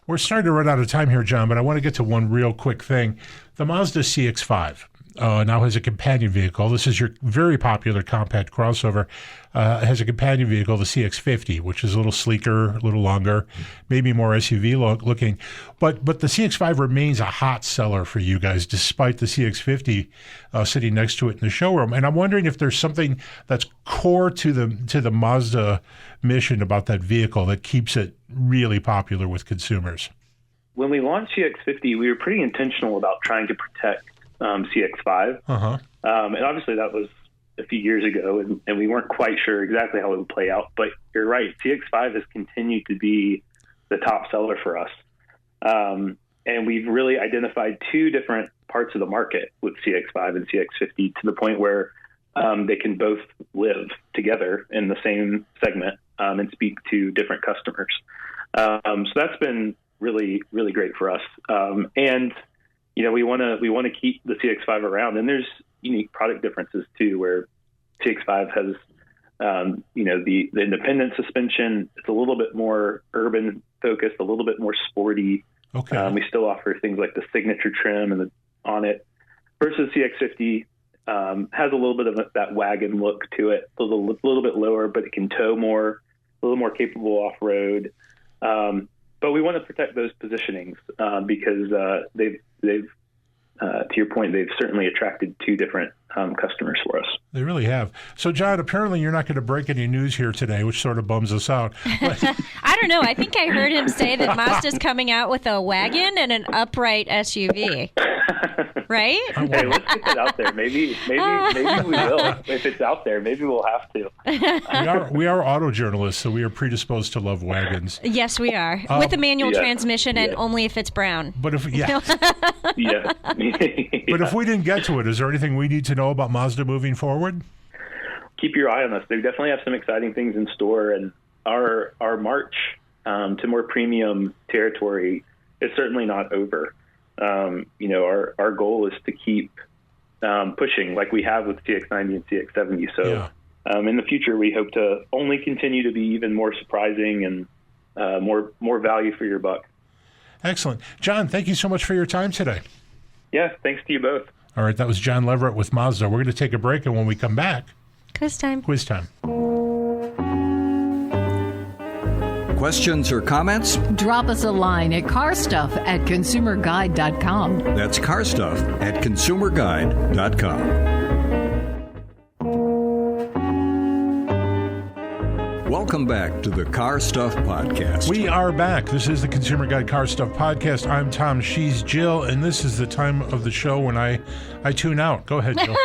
Speaker 3: We're starting to run out of time here, John, but I want to get to one real quick thing. The Mazda CX-5. now has a companion vehicle. This is your very popular compact crossover. Has a companion vehicle, the CX-50, which is a little sleeker, a little longer, maybe more SUV looking. But the CX-5 remains a hot seller for you guys, despite the CX-50 sitting next to it in the showroom. And I'm wondering if there's something that's core to the Mazda mission about that vehicle that keeps it really popular with consumers.
Speaker 5: When we launched CX-50, we were pretty intentional about trying to protect CX-5.
Speaker 3: Uh-huh.
Speaker 5: And obviously that was a few years ago, and we weren't quite sure exactly how it would play out. But you're right, CX-5 has continued to be the top seller for us. And we've really identified two different parts of the market with CX-5 and CX-50 to the point where they can both live together in the same segment and speak to different customers. So that's been really, really great for us. And we want to keep the CX-5 around, and there's unique product differences too, where CX-5 has, the independent suspension. It's a little bit more urban focused, a little bit more sporty.
Speaker 3: Okay.
Speaker 5: We still offer things like the signature trim and on it, versus CX-50 has a little bit of that wagon look to it, a little bit lower, but it can tow more, a little more capable off-road. But we want to protect those positionings because they've to your point, they've certainly attracted two different customers for us.
Speaker 3: They really have. So, John, apparently you're not going to break any news here today, which sort of bums us out.
Speaker 4: I don't know. I think I heard him say that Mazda's coming out with a wagon and an upright SUV. Right?
Speaker 5: Hey, let's get it out there. Maybe we will. If it's out there, maybe we'll have to.
Speaker 3: We are auto journalists, so we are predisposed to love wagons.
Speaker 4: Yes, we are. With a manual transmission and only if it's brown.
Speaker 3: But if
Speaker 5: yeah.
Speaker 3: But if we didn't get to it, is there anything we need to know about Mazda moving forward?
Speaker 5: Keep your eye on us. They definitely have some exciting things in store, and our march to more premium territory is certainly not over. Our goal is to keep pushing like we have with CX-90 and CX-70. So in the future, we hope to only continue to be even more surprising and more value for your buck.
Speaker 3: Excellent. John, thank you so much for your time today.
Speaker 5: Yeah, thanks to you both.
Speaker 3: All right, that was John Leverett with Mazda. We're going to take a break, and when we come back...
Speaker 4: Quiz time.
Speaker 1: Questions or comments?
Speaker 2: Drop us a line at carstuff@consumerguide.com.
Speaker 1: That's carstuff@consumerguide.com. Welcome back to the Car Stuff Podcast.
Speaker 3: We are back. This is the Consumer Guide Car Stuff Podcast. I'm Tom. She's Jill, and this is the time of the show when I tune out. Go ahead, Jill.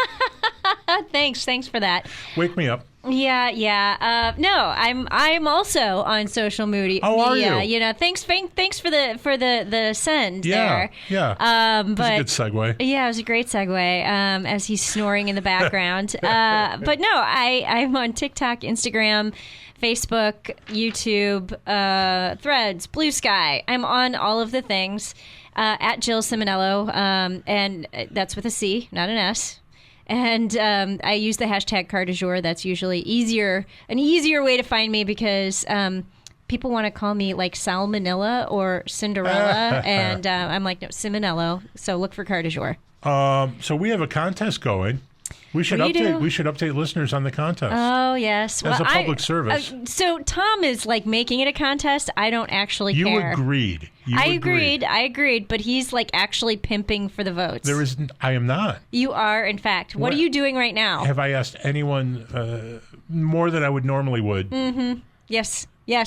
Speaker 4: Thanks for that.
Speaker 3: Wake me up.
Speaker 4: Yeah. No, I'm also on social media.
Speaker 3: Oh, are you?
Speaker 4: Thanks for the send there.
Speaker 3: Yeah.
Speaker 4: But
Speaker 3: it's a good segue.
Speaker 4: Yeah, it was a great segue. As he's snoring in the background. But no, I'm on TikTok, Instagram, Facebook, YouTube, Threads, Blue Sky. I'm on all of the things at Jill Ciminillo, and that's with a C, not an S. And I use the hashtag car du jour. That's usually an easier way to find me because people want to call me like Salmonella or Cinderella. And I'm like, no, Ciminillo. So look for car du jour.
Speaker 3: So we have a contest going. We should update listeners on the contest.
Speaker 4: Oh, yes.
Speaker 3: As a public service.
Speaker 4: So Tom is like making it a contest. I don't actually care.
Speaker 3: You agreed.
Speaker 4: I agreed, but he's like actually pimping for the votes.
Speaker 3: I am not.
Speaker 4: You are, in fact. What are you doing right now?
Speaker 3: Have I asked anyone more than I would normally would?
Speaker 4: Mm-hmm. Yes,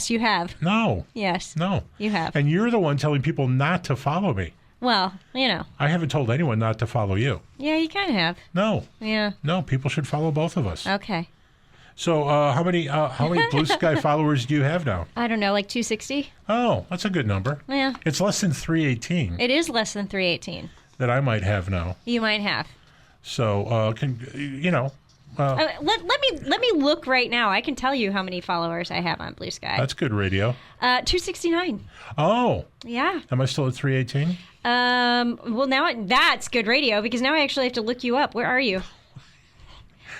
Speaker 4: you have.
Speaker 3: No.
Speaker 4: Yes.
Speaker 3: No.
Speaker 4: You have.
Speaker 3: And you're the one telling people not to follow me.
Speaker 4: Well,
Speaker 3: I haven't told anyone not to follow you.
Speaker 4: Yeah, you kind of have.
Speaker 3: No.
Speaker 4: Yeah.
Speaker 3: No, people should follow both of us.
Speaker 4: Okay.
Speaker 3: So how many Blue Sky followers do you have now?
Speaker 4: I don't know, like 260?
Speaker 3: Oh, that's a good number.
Speaker 4: Yeah.
Speaker 3: It's less than 318.
Speaker 4: It is less than 318.
Speaker 3: That I might have now.
Speaker 4: You might have.
Speaker 3: So, let
Speaker 4: me look right now. I can tell you how many followers I have on Blue Sky.
Speaker 3: That's good radio.
Speaker 4: 269.
Speaker 3: Oh.
Speaker 4: Yeah.
Speaker 3: Am I still at 318?
Speaker 4: Well, that's good radio because now I actually have to look you up. Where are you?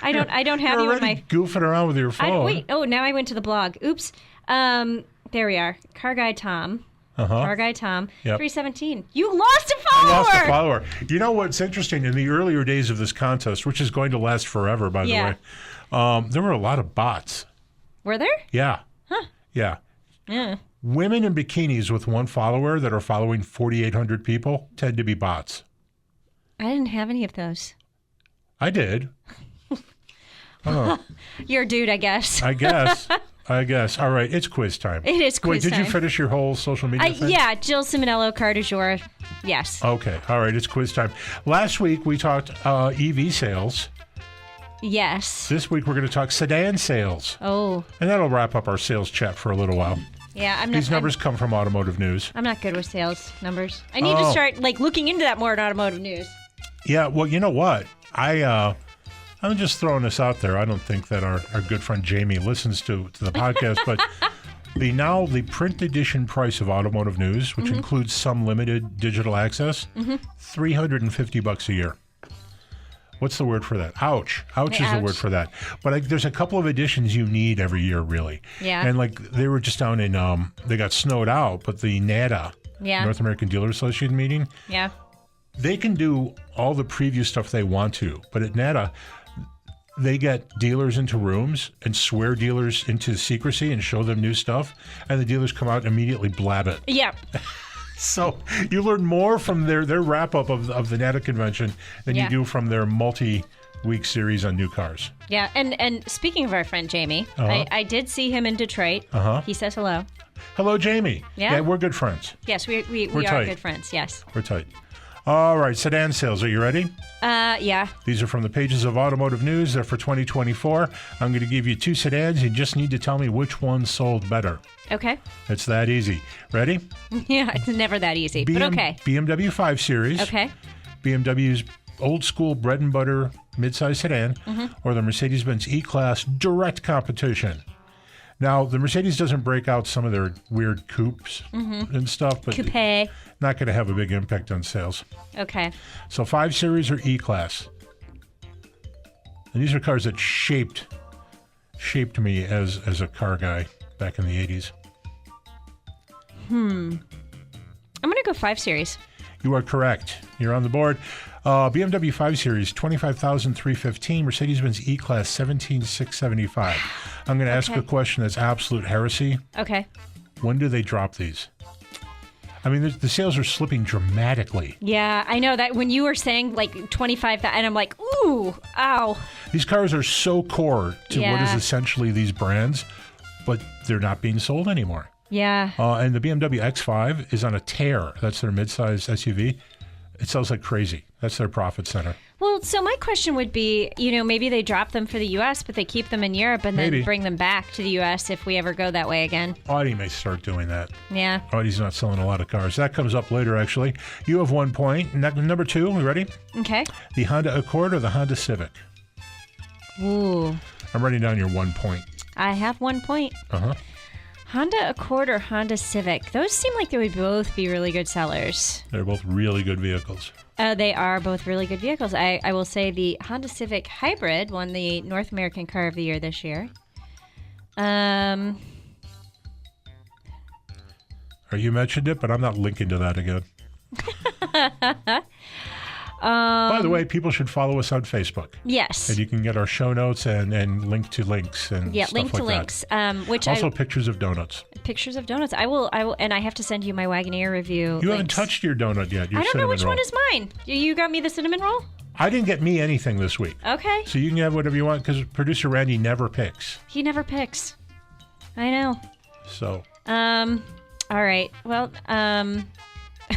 Speaker 4: I don't have you in my
Speaker 3: goofing around with your phone.
Speaker 4: Now I went to the blog. Oops. There we are. Car Guy Tom. Car guy Tom,
Speaker 3: Yep.
Speaker 4: 317. You lost a follower.
Speaker 3: I lost a follower. You know what's interesting? In the earlier days of this contest, which is going to last forever, by the way, there were a lot of bots.
Speaker 4: Were there?
Speaker 3: Yeah. Huh. Yeah.
Speaker 4: Yeah.
Speaker 3: Women in bikinis with one follower that are following 4,800 people tend to be bots.
Speaker 4: I didn't have any of those.
Speaker 3: I did.
Speaker 4: You're a dude, I guess.
Speaker 3: I guess. All right, it's quiz time.
Speaker 4: It is quiz
Speaker 3: Wait, did you
Speaker 4: time.
Speaker 3: finish your whole social media thing?
Speaker 4: Yeah, Jill Ciminillo, car du jour. Yes.
Speaker 3: Okay, all right, it's quiz time. Last week we talked EV sales.
Speaker 4: Yes.
Speaker 3: This week we're going to talk sedan sales.
Speaker 4: Oh.
Speaker 3: And that'll wrap up our sales chat for a little while.
Speaker 4: Yeah,
Speaker 3: These numbers come from Automotive News.
Speaker 4: I'm not good with sales numbers. I need to start looking into that more in Automotive News.
Speaker 3: Yeah, well, you know what? I'm just throwing this out there. I don't think that our good friend Jamie listens to the podcast, but the print edition price of Automotive News, which includes some limited digital access, $350 a year. What's the word for that? Ouch. Ouch is the word for that. But there's a couple of editions you need every year, really.
Speaker 4: Yeah.
Speaker 3: And they were just down in, they got snowed out, but the NADA, North American Dealer Association meeting,
Speaker 4: Yeah.
Speaker 3: they can do all the preview stuff they want to. But at NADA, they get dealers into rooms and swear dealers into secrecy and show them new stuff. And the dealers come out and immediately blab it.
Speaker 4: Yeah.
Speaker 3: So you learn more from their wrap-up of the NADA convention than you do from their multi-week series on new cars.
Speaker 4: Yeah. And speaking of our friend Jamie, I did see him in Detroit. He says hello.
Speaker 3: Hello, Jamie.
Speaker 4: Yeah.
Speaker 3: We're good friends.
Speaker 4: Yes, we
Speaker 3: We're
Speaker 4: are
Speaker 3: tight.
Speaker 4: good friends. Yes.
Speaker 3: We're tight. All right, sedan sales. Are you ready?
Speaker 4: Yeah.
Speaker 3: These are from the pages of Automotive News. They're for 2024. I'm going to give you two sedans. You just need to tell me which one sold better.
Speaker 4: Okay.
Speaker 3: It's that easy. Ready?
Speaker 4: Yeah, it's never that easy, but okay.
Speaker 3: BMW 5 Series.
Speaker 4: Okay.
Speaker 3: BMW's old school bread and butter midsize sedan, or the Mercedes-Benz E-Class direct competition. Now, the Mercedes doesn't break out some of their weird coupes and stuff, but
Speaker 4: Coupe.
Speaker 3: not going to have a big impact on sales.
Speaker 4: Okay.
Speaker 3: So 5 Series or E-Class. And these are cars that shaped me as a car guy back in the 80s.
Speaker 4: I'm going to go 5 Series.
Speaker 3: You are correct. You're on the board. BMW 5 Series, $25,315. Mercedes-Benz E-Class, $17,675. I'm going to ask a question that's absolute heresy.
Speaker 4: Okay.
Speaker 3: When do they drop these? I mean, the sales are slipping dramatically.
Speaker 4: Yeah, I know that when you were saying 25, and I'm like, ooh, ow.
Speaker 3: These cars are so core to what is
Speaker 4: Yeah.
Speaker 3: essentially these brands, but they're not being sold anymore.
Speaker 4: Yeah.
Speaker 3: And the BMW X5 is on a tear. That's their midsize SUV. It sells like crazy. That's their profit center.
Speaker 4: Well, so my question would be, maybe they drop them for the U.S., but they keep them in Europe and then
Speaker 3: Maybe.
Speaker 4: bring them back to the U.S. if we ever go that way again.
Speaker 3: Audi may start doing that.
Speaker 4: Yeah.
Speaker 3: Audi's not selling a lot of cars. That comes up later, actually. You have 1 point. Number 2, we ready?
Speaker 4: Okay.
Speaker 3: The Honda Accord or the Honda Civic?
Speaker 4: Ooh.
Speaker 3: I'm writing down your 1 point.
Speaker 4: I have 1 point.
Speaker 3: Uh-huh.
Speaker 4: Honda Accord or Honda Civic? Those seem like they would both be really good sellers.
Speaker 3: They're both really good vehicles.
Speaker 4: They are both really good vehicles. I will say the Honda Civic Hybrid won the North American Car of the Year this year.
Speaker 3: You mentioned it, but I'm not linking to that again. By the way, people should follow us on Facebook.
Speaker 4: Yes.
Speaker 3: And you can get our show notes and link to links and
Speaker 4: Yeah,
Speaker 3: stuff
Speaker 4: link to
Speaker 3: like
Speaker 4: links.
Speaker 3: that.
Speaker 4: Which
Speaker 3: Also pictures of donuts.
Speaker 4: pictures of donuts. I will, and I have to send you my Wagoneer review.
Speaker 3: You haven't
Speaker 4: links.
Speaker 3: touched your donut yet. Your
Speaker 4: I don't know
Speaker 3: cinnamon
Speaker 4: which
Speaker 3: roll.
Speaker 4: one is mine. You got me the cinnamon roll?
Speaker 3: I didn't get me anything this week.
Speaker 4: Okay.
Speaker 3: So you can have whatever you want because producer Randy never picks.
Speaker 4: He never picks. I know.
Speaker 3: So.
Speaker 4: All right. Well,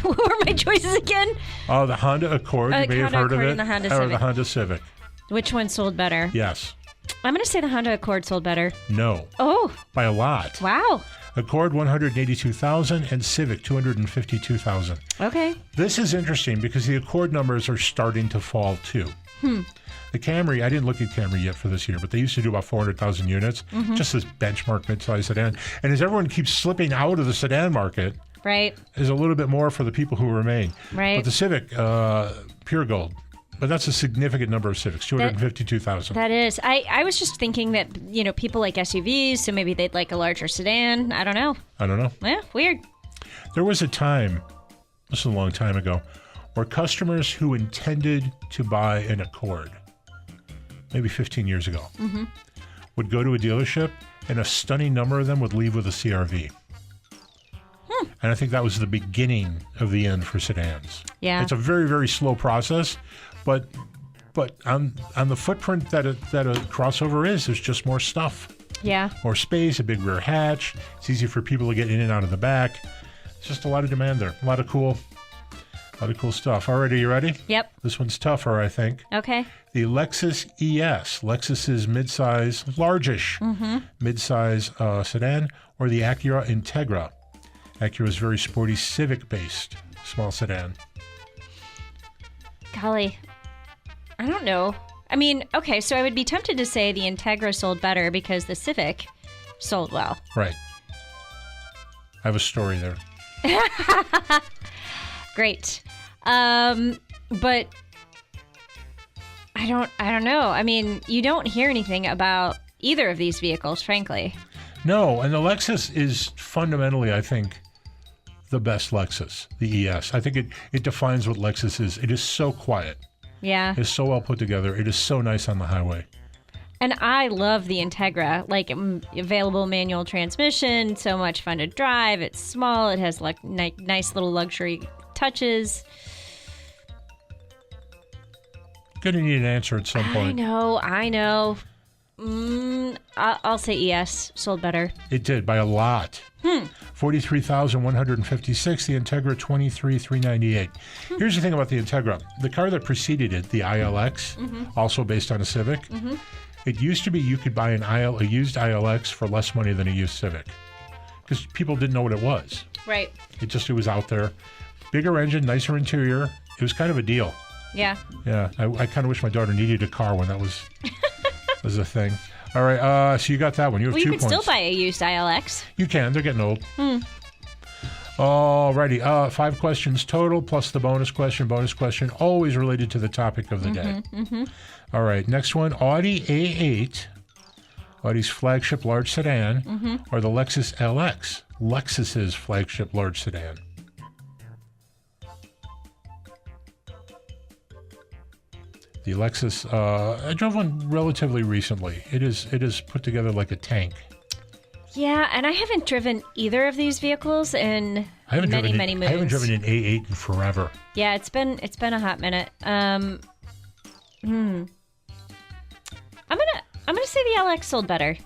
Speaker 4: what were my choices again?
Speaker 3: Oh, the Honda Accord. You may have
Speaker 4: Honda
Speaker 3: heard of
Speaker 4: Accord
Speaker 3: it.
Speaker 4: and the Honda
Speaker 3: or
Speaker 4: Civic.
Speaker 3: the Honda Civic.
Speaker 4: Which one sold better?
Speaker 3: Yes.
Speaker 4: I'm going to say the Honda Accord sold better.
Speaker 3: No.
Speaker 4: Oh,
Speaker 3: By a lot.
Speaker 4: wow.
Speaker 3: Accord 182,000 and Civic 252,000.
Speaker 4: Okay.
Speaker 3: This is interesting because the Accord numbers are starting to fall too. The Camry, I didn't look at Camry yet for this year, but they used to do about 400,000 units, just this benchmark midsize sedan. And as everyone keeps slipping out of the sedan market,
Speaker 4: Right.
Speaker 3: there's a little bit more for the people who remain.
Speaker 4: Right.
Speaker 3: But the Civic, pure gold. But that's a significant number of Civics, 252,000.
Speaker 4: That is. I was just thinking that, people like SUVs, so maybe they'd like a larger sedan. I don't know.
Speaker 3: I don't know.
Speaker 4: Yeah, weird.
Speaker 3: There was a time, this was a long time ago, where customers who intended to buy an Accord, maybe 15 years ago, would go to a dealership, and a stunning number of them would leave with a CR-V. And I think that was the beginning of the end for sedans.
Speaker 4: Yeah.
Speaker 3: It's a very, very slow process, but on the footprint that a crossover is, there's just more stuff.
Speaker 4: Yeah.
Speaker 3: More space, a big rear hatch. It's easy for people to get in and out of the back. It's just a lot of demand there. A lot of cool stuff. All right, are you ready?
Speaker 4: Yep.
Speaker 3: This one's tougher, I think.
Speaker 4: Okay.
Speaker 3: The Lexus ES, Lexus's midsize, large-ish midsize sedan, or the Acura Integra. Acura's very sporty Civic-based small sedan.
Speaker 4: Golly, I don't know. I mean, okay, so I would be tempted to say the Integra sold better because the Civic sold well.
Speaker 3: Right. I have a story there.
Speaker 4: Great. But I don't know. I mean, you don't hear anything about either of these vehicles, frankly.
Speaker 3: No, and the Lexus is fundamentally, I think, the best Lexus, the ES. I think it defines what Lexus is. It is so quiet.
Speaker 4: Yeah.
Speaker 3: It's so well put together. It is so nice on the highway.
Speaker 4: And I love the Integra, like available manual transmission, so much fun to drive. It's small. It has like nice little luxury touches.
Speaker 3: Gonna need an answer at some point.
Speaker 4: I know. I'll say ES sold better.
Speaker 3: It did by a lot. 43,156. The Integra 23,398. Here's the thing about the Integra: the car that preceded it, the ILX, also based on a Civic. It used to be you could buy a used ILX for less money than a used Civic because people didn't know what it was. Right. It was out there. Bigger engine, nicer interior. It was kind of a deal.
Speaker 4: Yeah.
Speaker 3: Yeah. I kind of wish my daughter needed a car when that was a thing. All right. So you got that one. You have 2 points.
Speaker 4: You can still buy a used ILX.
Speaker 3: You can. They're getting old. All righty. 5 questions total plus the bonus question. Bonus question always related to the topic of the day. All right. Next one. Audi A8, Audi's flagship large sedan, or the Lexus LX, Lexus's flagship large sedan. The Lexus, I drove one relatively recently. It is put together like a tank. Yeah,
Speaker 4: and I haven't driven either of these vehicles in many moons.
Speaker 3: I haven't driven an A8 in forever.
Speaker 4: Yeah, it's been a hot minute. I'm gonna say the LX sold better.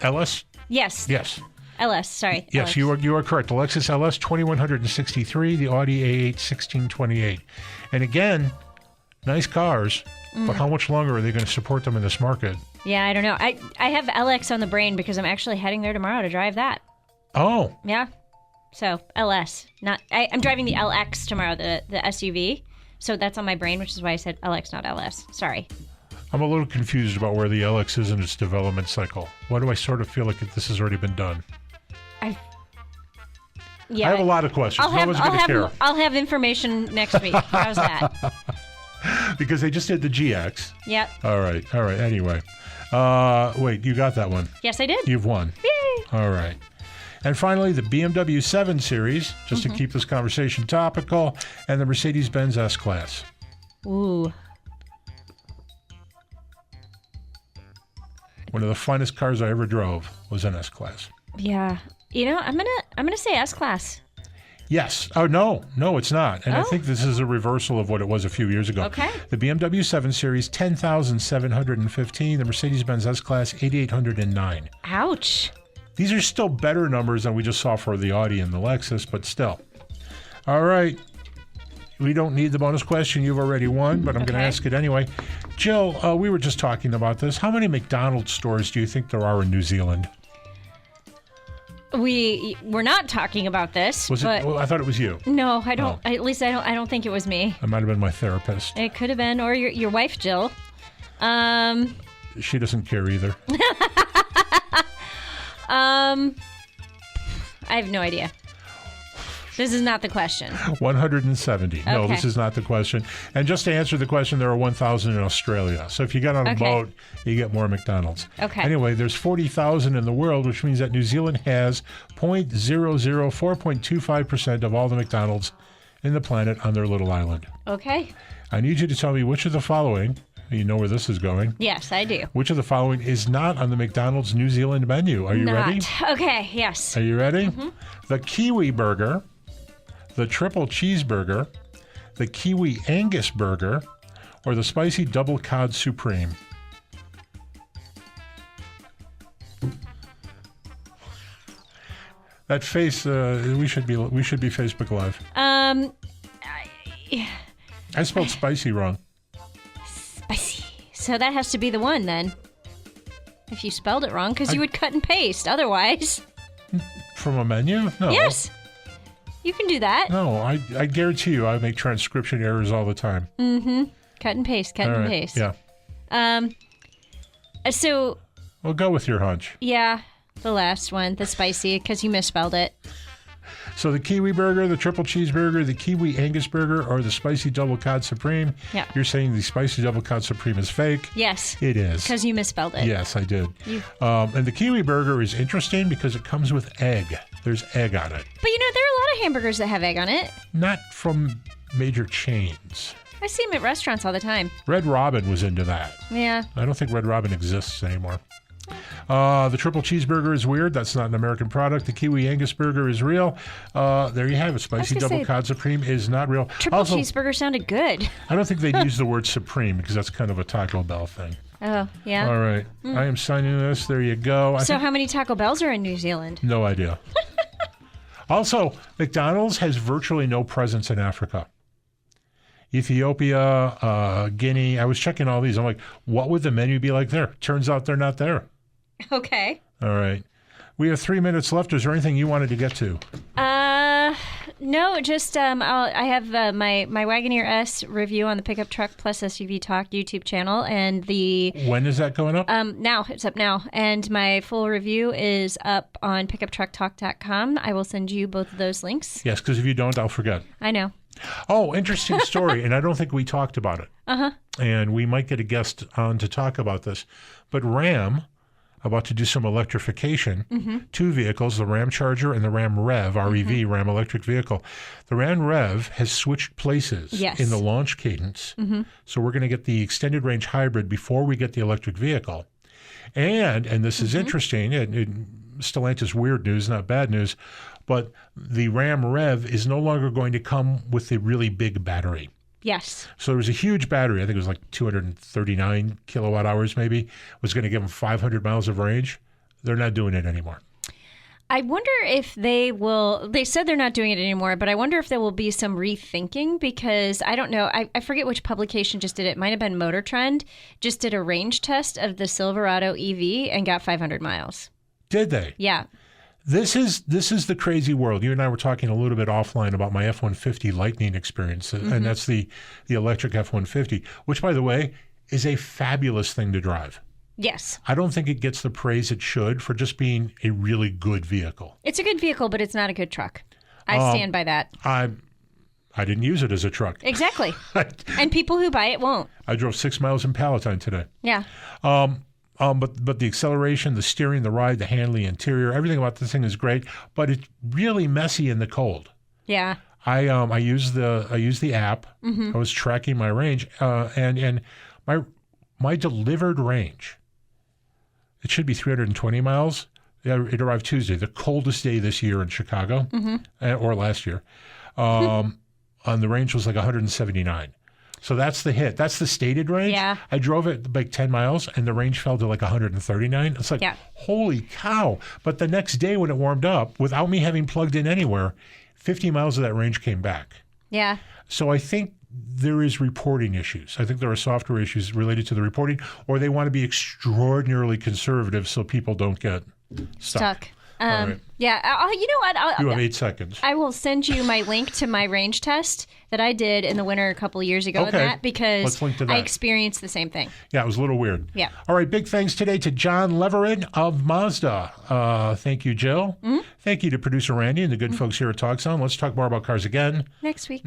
Speaker 3: LS?
Speaker 4: Yes.
Speaker 3: Yes.
Speaker 4: LS, sorry.
Speaker 3: Yes,
Speaker 4: LX.
Speaker 3: you are correct. The Lexus LS 2163, the Audi A8 1628. And again, nice cars, but how much longer are they going to support them in this market?
Speaker 4: Yeah, I don't know. I have LX on the brain because I'm actually heading there tomorrow to drive that.
Speaker 3: Oh.
Speaker 4: Yeah. So, LS. I'm driving the LX tomorrow, the SUV. So that's on my brain, which is why I said LX, not LS. Sorry.
Speaker 3: I'm a little confused about where the LX is in its development cycle. Why do I sort of feel like this has already been done? I have a lot of questions.
Speaker 4: I'll have information next week. How's that?
Speaker 3: Because they just did the GX.
Speaker 4: Yep.
Speaker 3: All right. Anyway. Wait, you got that one.
Speaker 4: Yes, I did.
Speaker 3: You've won.
Speaker 4: Yay.
Speaker 3: All right. And finally, the BMW 7 Series, just to keep this conversation topical, and the Mercedes-Benz S-Class.
Speaker 4: Ooh.
Speaker 3: One of the finest cars I ever drove was an S-Class.
Speaker 4: Yeah. You know, I'm gonna say S-Class.
Speaker 3: Yes. Oh, no, it's not. And I think this is a reversal of what it was a few years ago.
Speaker 4: Okay.
Speaker 3: The BMW 7 Series, 10,715. The Mercedes-Benz S-Class, 8,809.
Speaker 4: Ouch.
Speaker 3: These are still better numbers than we just saw for the Audi and the Lexus, but still. All right. We don't need the bonus question. You've already won, but I'm going to ask it anyway. Jill, we were just talking about this. How many McDonald's stores do you think there are in New Zealand?
Speaker 4: We're not talking about this.
Speaker 3: Was it? Well, I thought it was you.
Speaker 4: No, I don't. At least I don't think it was me.
Speaker 3: It might have been my therapist.
Speaker 4: It could have been, or your wife, Jill.
Speaker 3: She doesn't care either.
Speaker 4: I have no idea. This is not the question.
Speaker 3: 170. No,
Speaker 4: Okay.
Speaker 3: this is not the question. And just to answer the question, there are 1,000 in Australia. So if you get on a
Speaker 4: Okay.
Speaker 3: boat, you get more McDonald's.
Speaker 4: Okay.
Speaker 3: Anyway, there's 40,000 in the world, which means that New Zealand has 4.25% of all the McDonald's in the planet on their little island.
Speaker 4: Okay.
Speaker 3: I need you to tell me which of the following, you know where this is going,
Speaker 4: Yes, I do.
Speaker 3: which of the following is not on the McDonald's New Zealand menu. Are you ready?
Speaker 4: Okay, yes.
Speaker 3: Are you ready? The Kiwi Burger, the Triple Cheeseburger, the Kiwi Angus Burger, or the Spicy Double Cod Supreme? That face, we should be Facebook Live. I spelled spicy wrong.
Speaker 4: Spicy. So that has to be the one then. If you spelled it wrong, because you would cut and paste otherwise.
Speaker 3: From a menu? No.
Speaker 4: Yes. You can do that.
Speaker 3: No, I guarantee you I make transcription errors all the time.
Speaker 4: Cut and paste, cut
Speaker 3: All
Speaker 4: and
Speaker 3: right,
Speaker 4: paste.
Speaker 3: yeah.
Speaker 4: So,
Speaker 3: Well, go with your hunch.
Speaker 4: yeah, the last one, the spicy, because you misspelled it.
Speaker 3: So the Kiwi Burger, the Triple Cheeseburger, the Kiwi Angus Burger, or the Spicy Double Cod Supreme.
Speaker 4: Yeah.
Speaker 3: You're saying the Spicy Double Cod Supreme is fake?
Speaker 4: Yes.
Speaker 3: It is.
Speaker 4: Because you misspelled it.
Speaker 3: Yes, I did. And the Kiwi Burger is interesting because it comes with egg. There's egg on it.
Speaker 4: But you know, there are a lot of hamburgers that have egg on it.
Speaker 3: Not from major chains.
Speaker 4: I see them at restaurants all the time.
Speaker 3: Red Robin was into that.
Speaker 4: Yeah.
Speaker 3: I don't think Red Robin exists anymore. The Triple Cheeseburger is weird. That's not an American product. The Kiwi Angus Burger is real. There you have it. Spicy
Speaker 4: gonna
Speaker 3: Double
Speaker 4: say,
Speaker 3: Cod Supreme is not real.
Speaker 4: Triple
Speaker 3: Also,
Speaker 4: cheeseburger sounded good.
Speaker 3: I don't think they'd use the word Supreme because that's kind of a Taco Bell thing.
Speaker 4: Oh, yeah.
Speaker 3: All right. I am signing this. There you go.
Speaker 4: So how many Taco Bells are in New Zealand?
Speaker 3: No idea. Also, McDonald's has virtually no presence in Africa. Ethiopia, Guinea. I was checking all these. I'm like, what would the menu be like there? Turns out they're not there.
Speaker 4: Okay.
Speaker 3: All right. We have 3 minutes left. Is there anything you wanted to get to?
Speaker 4: No, just I have my Wagoneer S review on the Pickup Truck Plus SUV Talk YouTube channel, and
Speaker 3: When is that going up?
Speaker 4: now it's up now, and my full review is up on pickuptrucktalk.com. I will send you both of those links.
Speaker 3: Yes, because if you don't, I'll forget.
Speaker 4: I know.
Speaker 3: Oh, interesting story, and I don't think we talked about it. And we might get a guest on to talk about this. But Ram, about to do some electrification, two vehicles, the Ram Charger and the Ram Rev, REV, Ram electric vehicle. The Ram Rev has switched places
Speaker 4: Yes.
Speaker 3: in the launch cadence. So we're going to get the extended range hybrid before we get the electric vehicle. And this is interesting, Stellantis weird news, not bad news, but the Ram Rev is no longer going to come with the really big battery.
Speaker 4: Yes.
Speaker 3: So there was a huge battery. I think it was like 239 kilowatt hours maybe. Was going to give them 500 miles of range. They're not doing it anymore.
Speaker 4: I wonder if they will. They said they're not doing it anymore, but I wonder if there will be some rethinking, because I don't know. I forget which publication just did it. It might have been Motor Trend. Just did a range test of the Silverado EV and got 500 miles.
Speaker 3: Did they?
Speaker 4: Yeah.
Speaker 3: This is the crazy world. You and I were talking a little bit offline about my F-150 Lightning experience, and that's the electric F-150, which, by the way, is a fabulous thing to drive.
Speaker 4: Yes.
Speaker 3: I don't think it gets the praise it should for just being a really good vehicle.
Speaker 4: It's a good vehicle, but it's not a good truck. I stand by that.
Speaker 3: I didn't use it as a truck.
Speaker 4: Exactly. And people who buy it won't.
Speaker 3: I drove 6 miles in Palatine today.
Speaker 4: Yeah.
Speaker 3: But the acceleration, the steering, the ride, the handling, interior, everything about this thing is great. But it's really messy in the cold.
Speaker 4: Yeah.
Speaker 3: I used the app. I was tracking my range, and my delivered range. It should be 320 miles. It arrived Tuesday, the coldest day this year in Chicago, or last year. And the range was like 179. So that's the hit. That's the stated range.
Speaker 4: Yeah.
Speaker 3: I drove it like 10 miles, and the range fell to like 139. It's like, holy cow. But the next day when it warmed up, without me having plugged in anywhere, 50 miles of that range came back.
Speaker 4: Yeah.
Speaker 3: So I think there is reporting issues. I think there are software issues related to the reporting, or they want to be extraordinarily conservative so people don't get stuck. All right.
Speaker 4: Yeah. You know what?
Speaker 3: You have 8 seconds.
Speaker 4: I will send you my link to my range test that I did in the winter a couple of years ago.
Speaker 3: Okay.
Speaker 4: With that because
Speaker 3: Let's link to that.
Speaker 4: I experienced the same thing.
Speaker 3: Yeah, it was a little weird.
Speaker 4: Yeah.
Speaker 3: All right, big thanks today to John Leverett of Mazda. Thank you, Jill. Mm-hmm. Thank you to producer Randy and the good folks here at TalkZone. Let's talk more about cars again
Speaker 4: next week.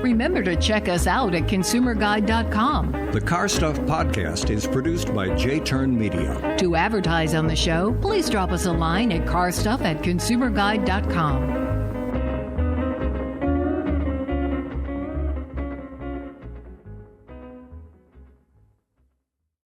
Speaker 2: Remember to check us out at consumerguide.com.
Speaker 1: The Car Stuff Podcast is produced by J-Turn Media.
Speaker 2: To advertise on the show, please drop us a line at carstuff@consumerguide.com.